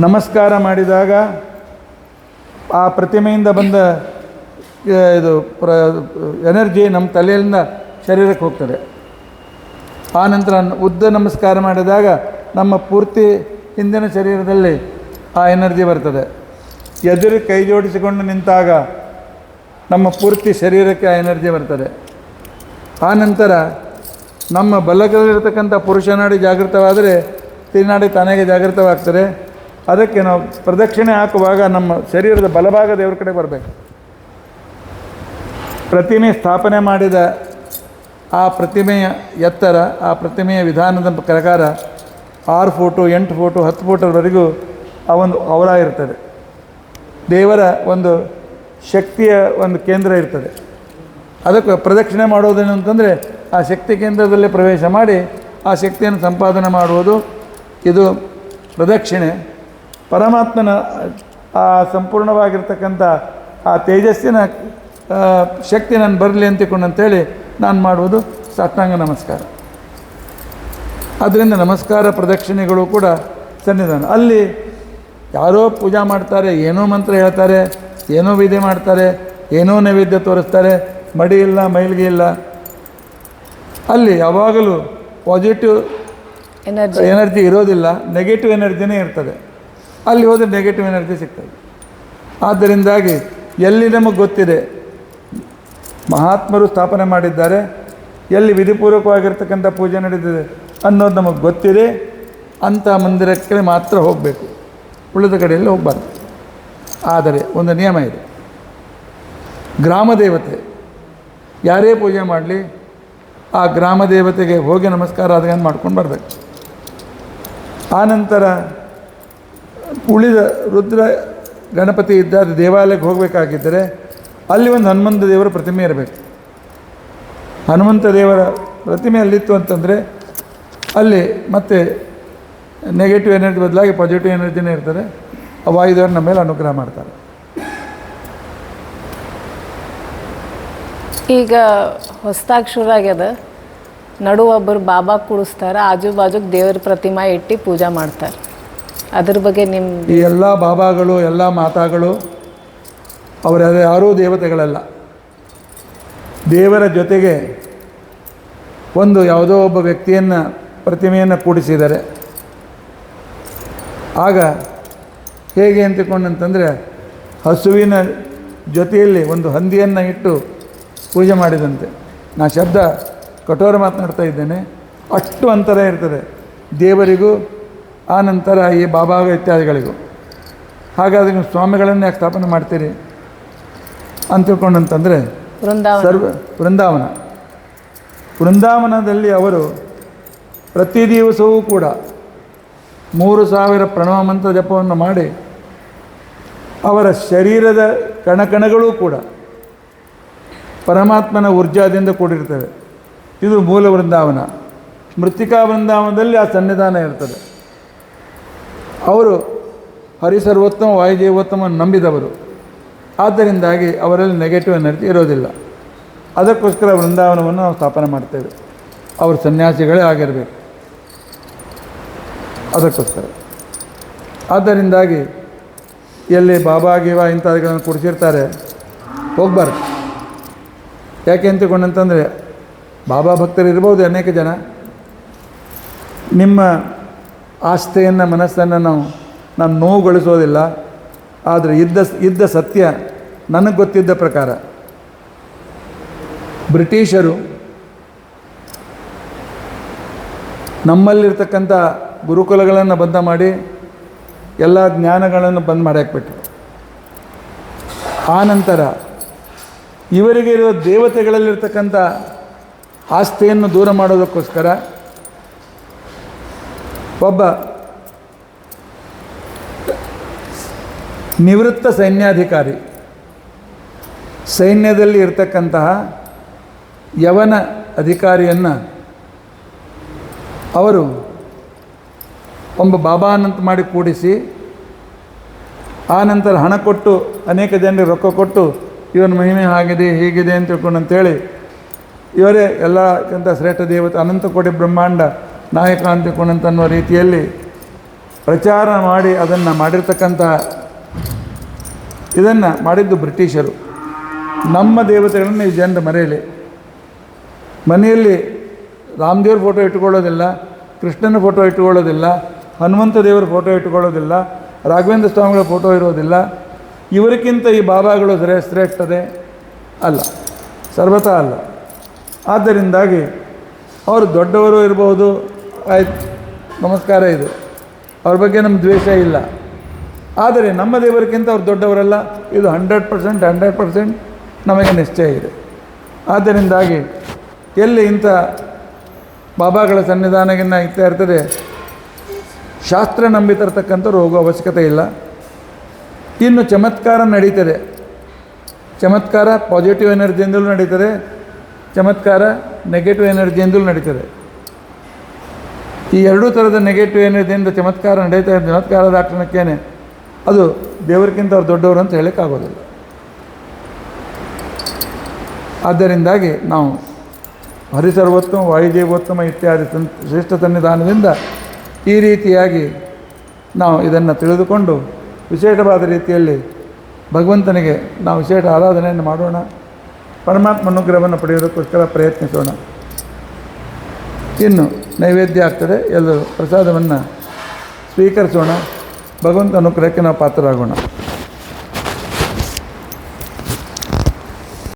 ನಮಸ್ಕಾರ ಮಾಡಿದಾಗ ಆ ಪ್ರತಿಮೆಯಿಂದ ಬಂದ ಇದು ಎನರ್ಜಿ ನಮ್ಮ ತಲೆಯಿಂದ ಶರೀರಕ್ಕೆ ಹೋಗ್ತದೆ. ಆ ನಂತರ ಉದ್ದ ನಮಸ್ಕಾರ ಮಾಡಿದಾಗ ನಮ್ಮ ಪೂರ್ತಿ ಹಿಂದಿನ ಶರೀರದಲ್ಲಿ ಆ ಎನರ್ಜಿ ಬರ್ತದೆ. ಎದುರು ಕೈ ಜೋಡಿಸಿಕೊಂಡು ನಿಂತಾಗ ನಮ್ಮ ಪೂರ್ತಿ ಶರೀರಕ್ಕೆ ಆ ಎನರ್ಜಿ ಬರ್ತದೆ. ಆ ನಂತರ ನಮ್ಮ ಬಲಗದಲ್ಲಿರ್ತಕ್ಕಂಥ ಪುರುಷನಾಡಿ ಜಾಗೃತವಾದರೆ ತಿರುನಾಡಿ ತಾನಾಗೆ ಜಾಗೃತವಾಗ್ತದೆ. ಅದಕ್ಕೆ ನಾವು ಪ್ರದಕ್ಷಿಣೆ ಹಾಕುವಾಗ ನಮ್ಮ ಶರೀರದ ಬಲಭಾಗ ದೇವ್ರ ಕಡೆ ಬರಬೇಕು. ಪ್ರತಿಮೆ ಸ್ಥಾಪನೆ ಮಾಡಿದ ಆ ಪ್ರತಿಮೆಯ ಎತ್ತರ, ಆ ಪ್ರತಿಮೆಯ ವಿಧಾನದ ಪ್ರಕಾರ 6 ಫೂಟು 8 ಫೂಟು 10 ಫೂಟರವರೆಗೂ ಆ ಒಂದು ಔರ ಇರ್ತದೆ. ದೇವರ ಒಂದು ಶಕ್ತಿಯ ಒಂದು ಕೇಂದ್ರ ಇರ್ತದೆ. ಅದಕ್ಕೆ ಪ್ರದಕ್ಷಿಣೆ ಮಾಡೋದೇನು ಅಂತಂದರೆ ಆ ಶಕ್ತಿ ಕೇಂದ್ರದಲ್ಲೇ ಪ್ರವೇಶ ಮಾಡಿ ಆ ಶಕ್ತಿಯನ್ನು ಸಂಪಾದನೆ ಮಾಡುವುದು. ಇದು ಪ್ರದಕ್ಷಿಣೆ. ಪರಮಾತ್ಮನ ಆ ಸಂಪೂರ್ಣವಾಗಿರ್ತಕ್ಕಂಥ ಆ ತೇಜಸ್ಸಿನ ಶಕ್ತಿ ನಾನು ಬರಲಿ ಅಂತೇಳಿ ನಾನು ಮಾಡುವುದು ಸಾಷ್ಟಾಂಗ ನಮಸ್ಕಾರ. ಆದ್ದರಿಂದ ನಮಸ್ಕಾರ ಪ್ರದಕ್ಷಿಣೆಗಳು ಕೂಡ ಸನ್ನಿಧಾನ. ಅಲ್ಲಿ ಯಾರೋ ಪೂಜಾ ಮಾಡ್ತಾರೆ, ಏನೋ ಮಂತ್ರ ಹೇಳ್ತಾರೆ, ಏನೋ ವಿಧಿ ಮಾಡ್ತಾರೆ, ಏನೋ ನೈವೇದ್ಯ ತೋರಿಸ್ತಾರೆ, ಮಡಿ ಇಲ್ಲ ಮೈಲಿಗೆ ಇಲ್ಲ. ಅಲ್ಲಿ ಯಾವಾಗಲೂ ಪಾಸಿಟಿವ್ ಎನರ್ಜಿ ಇರೋದಿಲ್ಲ, ನೆಗೆಟಿವ್ ಎನರ್ಜಿನೇ ಇರ್ತದೆ. ಅಲ್ಲಿ ಹೋದರೆ ನೆಗೆಟಿವ್ ಎನರ್ಜಿ ಸಿಗ್ತದೆ. ಆದ್ದರಿಂದಾಗಿ ಎಲ್ಲಿ ನಮಗೆ ಗೊತ್ತಿದೆ ಮಹಾತ್ಮರು ಸ್ಥಾಪನೆ ಮಾಡಿದ್ದಾರೆ, ಎಲ್ಲಿ ವಿಧಿಪೂರ್ವಕವಾಗಿರ್ತಕ್ಕಂಥ ಪೂಜೆ ನಡೀತಿದೆ ಅನ್ನೋದು ನಮಗೆ ಗೊತ್ತಿದೆ, ಅಂಥ ಮಂದಿರಕ್ಕೆ ಮಾತ್ರ ಹೋಗಬೇಕು, ಉಳಿದ ಕಡೆಯಲ್ಲಿ ಹೋಗಬಾರ್ದು. ಆದರೆ ಒಂದು ನಿಯಮ ಇದೆ, ಗ್ರಾಮ ದೇವತೆ ಯಾರೇ ಪೂಜೆ ಮಾಡಲಿ ಆ ಗ್ರಾಮ ದೇವತೆಗೆ ಹೋಗಿ ನಮಸ್ಕಾರ ಅದನ್ನು ಮಾಡ್ಕೊಂಡು ಬರಬೇಕು. ಆನಂತರ ಉಳಿದ ರುದ್ರ ಗಣಪತಿ ಇದ್ದ ದೇವಾಲಯಕ್ಕೆ ಹೋಗಬೇಕಾಗಿದ್ದರೆ ಅಲ್ಲಿ ಒಂದು ಹನುಮಂತ ದೇವರ ಪ್ರತಿಮೆ ಇರಬೇಕು. ಹನುಮಂತ ದೇವರ ಪ್ರತಿಮೆ ಅಲ್ಲಿತ್ತು ಅಂತಂದರೆ ಅಲ್ಲಿ ಮತ್ತೆ ನೆಗೆಟಿವ್ ಎನರ್ಜಿ ಬದಲಾಗಿ ಪಾಸಿಟಿವ್ ಎನರ್ಜಿನೇ ಇರ್ತದೆ. ಆ ವಾಯುದೇವರು ನಮ್ಮ ಮೇಲೆ ಅನುಗ್ರಹ ಮಾಡ್ತಾರೆ. ಈಗ ಹೊಸ್ದಾಗಿ ಶುರು ಆಗ್ಯದ, ನಡು ಒಬ್ಬರು ಬಾಬಾ ಕೂಡಿಸ್ತಾರೆ, ಆಜು ಬಾಜುಗೆ ದೇವರ ಪ್ರತಿಮಾ ಇಟ್ಟು ಪೂಜಾ ಮಾಡ್ತಾರೆ. ಅದ್ರ ಬಗ್ಗೆ ನಿಮ್ಮ ಈ ಎಲ್ಲ ಬಾಬಾಗಳು ಎಲ್ಲ ಮಾತಾಗಳು ಅವರ ಯಾರೂ ದೇವತೆಗಳಲ್ಲ. ದೇವರ ಜೊತೆಗೆ ಒಂದು ಯಾವುದೋ ಒಬ್ಬ ವ್ಯಕ್ತಿಯನ್ನು ಪ್ರತಿಮೆಯನ್ನು ಕೂಡಿಸಿದ್ದಾರೆ. ಆಗ ಹೇಗೆ ಅಂತಕೊಂಡಂತಂದರೆ ಹಸುವಿನ ಜೊತೆಯಲ್ಲಿ ಒಂದು ಹಂದಿಯನ್ನು ಇಟ್ಟು ಪೂಜೆ ಮಾಡಿದಂತೆ. ನಾ ಶಬ್ದ ಕಠೋರ ಮಾತನಾಡ್ತಾ ಇದ್ದೇನೆ. ಅಷ್ಟು ಅಂತರ ಇರ್ತದೆ ದೇವರಿಗೂ ಆ ನಂತರ ಈ ಬಾಬಾ ಇತ್ಯಾದಿಗಳಿಗೂ. ಹಾಗಾದರೆ ನೀವು ಸ್ವಾಮಿಗಳನ್ನು ಯಾಕೆ ಸ್ಥಾಪನೆ ಮಾಡ್ತೀರಿ ಅಂತ ತಿಳ್ಕೊಂಡಂತಂದರೆ ವೃಂದಾವನದಲ್ಲಿ ಅವರು ಪ್ರತಿ ದಿವಸವೂ ಕೂಡ 3000 ಪ್ರಣವ ಮಂತ್ರ ಜಪವನ್ನು ಮಾಡಿ ಅವರ ಶರೀರದ ಕಣಕಣಗಳೂ ಕೂಡ ಪರಮಾತ್ಮನ ಊರ್ಜಾದಿಂದ ಕೂಡಿರ್ತವೆ. ಇದು ಮೂಲ ವೃಂದಾವನ. ಮೃತ್ತಿಕಾ ವೃಂದಾವನದಲ್ಲಿ ಆ ಸನ್ನಿಧಾನ ಇರ್ತದೆ. ಅವರು ಹರಿಸರ್ವೋತ್ತಮ ವಾಯುಜೀವೋತ್ತಮ ನಂಬಿದವರು. ಆದ್ದರಿಂದಾಗಿ ಅವರಲ್ಲಿ ನೆಗೆಟಿವ್ ಎನರ್ಜಿ ಇರೋದಿಲ್ಲ. ಅದಕ್ಕೋಸ್ಕರ ವೃಂದಾವನವನ್ನು ನಾವು ಸ್ಥಾಪನೆ ಮಾಡ್ತೇವೆ. ಅವರು ಸನ್ಯಾಸಿಗಳೇ ಆಗಿರಬೇಕು ಅದಕ್ಕೋಸ್ಕರ. ಆದ್ದರಿಂದಾಗಿ ಎಲ್ಲಿ ಬಾಬಾ ಗೀವಾ ಇಂಥವುಗಳನ್ನು ಕೊಡಿಸಿರ್ತಾರೆ ಹೋಗಬಾರ್ದು. ಯಾಕೆ ಅಂತಕೊಂಡಂತಂದರೆ ಬಾಬಾ ಭಕ್ತರು ಇರ್ಬೋದು ಅನೇಕ ಜನ. ನಿಮ್ಮ ಆಸ್ಥೆಯನ್ನು ಮನಸ್ಸನ್ನು ನಾನು ನೋವುಗೊಳಿಸೋದಿಲ್ಲ. ಆದರೆ ಇದ್ದ ಸತ್ಯ ನನಗೆ ಗೊತ್ತಿದ್ದ ಪ್ರಕಾರ ಬ್ರಿಟಿಷರು ನಮ್ಮಲ್ಲಿರ್ತಕ್ಕಂಥ ಗುರುಕುಲಗಳನ್ನು ಬಂದ್ ಮಾಡಿ ಎಲ್ಲ ಜ್ಞಾನಗಳನ್ನು ಬಂದ್ ಮಾಡಿ ಹಾಕ್ಬಿಟ್ರು. ಆ ನಂತರ ಇವರಿಗೆ ಇರುವ ದೇವತೆಗಳಲ್ಲಿರ್ತಕ್ಕಂಥ ಆಸ್ತಿಯನ್ನು ದೂರ ಮಾಡೋದಕ್ಕೋಸ್ಕರ ಒಬ್ಬ ನಿವೃತ್ತ ಸೈನ್ಯಾಧಿಕಾರಿ, ಸೈನ್ಯದಲ್ಲಿ ಇರತಕ್ಕಂತಹ ಯವನ ಅಧಿಕಾರಿಯನ್ನು ಅವರು ಒಬ್ಬ ಬಾಬಾನಂತ ಮಾಡಿ ಕೂಡಿಸಿ, ಆ ನಂತರ ಹಣ ಕೊಟ್ಟು ಅನೇಕ ಜನರಿಗೆ ರೊಕ್ಕ ಕೊಟ್ಟು ಇವನ ಮಹಿಮೆ ಆಗಿದೆ ಹೀಗಿದೆ ಅಂತ ತಿಳ್ಕೊಂಡು ಅಂತೇಳಿ ಇವರೇ ಎಲ್ಲಕ್ಕಿಂತ ಶ್ರೇಷ್ಠ ದೇವತೆ ಅನಂತ ಕೋಟಿ ಬ್ರಹ್ಮಾಂಡ ನಾಯಕ ಅಂತ ತಿಳ್ಕೊಂಡಂತ ಅನ್ನೋ ರೀತಿಯಲ್ಲಿ ಪ್ರಚಾರ ಮಾಡಿ ಅದನ್ನು ಮಾಡಿರ್ತಕ್ಕಂಥ ಇದನ್ನು ಮಾಡಿದ್ದು ಬ್ರಿಟಿಷರು. ನಮ್ಮ ದೇವತೆಗಳನ್ನು ಈ ಜನರು ಮರೆಯಲಿ. ಮನೆಯಲ್ಲಿ ರಾಮದೇವ್ರ ಫೋಟೋ ಇಟ್ಕೊಳ್ಳೋದಿಲ್ಲ, ಕೃಷ್ಣನ ಫೋಟೋ ಇಟ್ಕೊಳ್ಳೋದಿಲ್ಲ, ಹನುಮಂತ ದೇವರ ಫೋಟೋ ಇಟ್ಕೊಳ್ಳೋದಿಲ್ಲ, ರಾಘವೇಂದ್ರ ಸ್ವಾಮಿಗಳ ಫೋಟೋ ಇರೋದಿಲ್ಲ. ಇವರಿಗಿಂತ ಈ ಬಾಬಾಗಳು ಶ್ರೇಷ್ಠತೆ ಅಲ್ಲ, ಸರ್ವತಾ ಅಲ್ಲ. ಆದ್ದರಿಂದಾಗಿ ಅವರು ದೊಡ್ಡವರು ಇರಬಹುದು, ಆಯ್ತು, ನಮಸ್ಕಾರ, ಇದು ಅವ್ರ ಬಗ್ಗೆ ನಮ್ಮ ದ್ವೇಷ ಇಲ್ಲ. ಆದರೆ ನಮ್ಮ ದೇವರಿಗಿಂತ ಅವ್ರು ದೊಡ್ಡವರಲ್ಲ, ಇದು 100% ನಮಗೆ ನಿಶ್ಚಯ ಇದೆ. ಆದ್ದರಿಂದಾಗಿ ಎಲ್ಲಿ ಇಂಥ ಬಾಬಾಗಳ ಸನ್ನಿಧಾನವನ್ನು ಇರ್ತಾ ಇರ್ತದೆ, ಶಾಸ್ತ್ರ ನಂಬಿತಿರ್ತಕ್ಕಂಥವ್ರು ಹೋಗೋ ಅವಶ್ಯಕತೆ ಇಲ್ಲ. ಇನ್ನು ಚಮತ್ಕಾರ ನಡೀತದೆ. ಚಮತ್ಕಾರ ಪಾಸಿಟಿವ್ ಎನರ್ಜಿಯಿಂದಲೂ ನಡೀತದೆ, ಚಮತ್ಕಾರ ನೆಗೆಟಿವ್ ಎನರ್ಜಿಯಿಂದಲೂ ನಡೀತದೆ. ಈ ಎರಡೂ ಥರದ ನೆಗೆಟಿವ್ ಎನರ್ಜಿಯಿಂದ ಚಮತ್ಕಾರ ನಡೀತಾ ಇದೆ. ಚಮತ್ಕಾರದ ಕ್ಷಣಕ್ಕೇನೆ ಅದು ದೇವರಿಗಿಂತ ಅವ್ರು ದೊಡ್ಡವರು ಅಂತ ಹೇಳೋಕ್ಕಾಗೋದಿಲ್ಲ. ಆದ್ದರಿಂದಾಗಿ ನಾವು ಹರಿಸರ್ವೋತ್ತಮ, ವಾಯುದೇವೋತ್ತಮ ಇತ್ಯಾದಿ ಶ್ರೇಷ್ಠ ಸನ್ನಿಧಾನದಿಂದ ಈ ರೀತಿಯಾಗಿ ನಾವು ಇದನ್ನು ತಿಳಿದುಕೊಂಡು ವಿಶೇಷವಾದ ರೀತಿಯಲ್ಲಿ ಭಗವಂತನಿಗೆ ನಾವು ವಿಶೇಷ ಆರಾಧನೆಯನ್ನು ಮಾಡೋಣ. ಪರಮಾತ್ಮ ಅನುಗ್ರಹವನ್ನು ಪಡೆಯೋದಕ್ಕೋಸ್ಕರ ಪ್ರಯತ್ನಿಸೋಣ. ಇನ್ನು ನೈವೇದ್ಯ ಆಗ್ತದೆ, ಎಲ್ಲರೂ ಪ್ರಸಾದವನ್ನು ಸ್ವೀಕರಿಸೋಣ. ಭಗವಂತ ಅನುಗ್ರಹಕ್ಕೆ ನಾವು ಪಾತ್ರರಾಗೋಣ.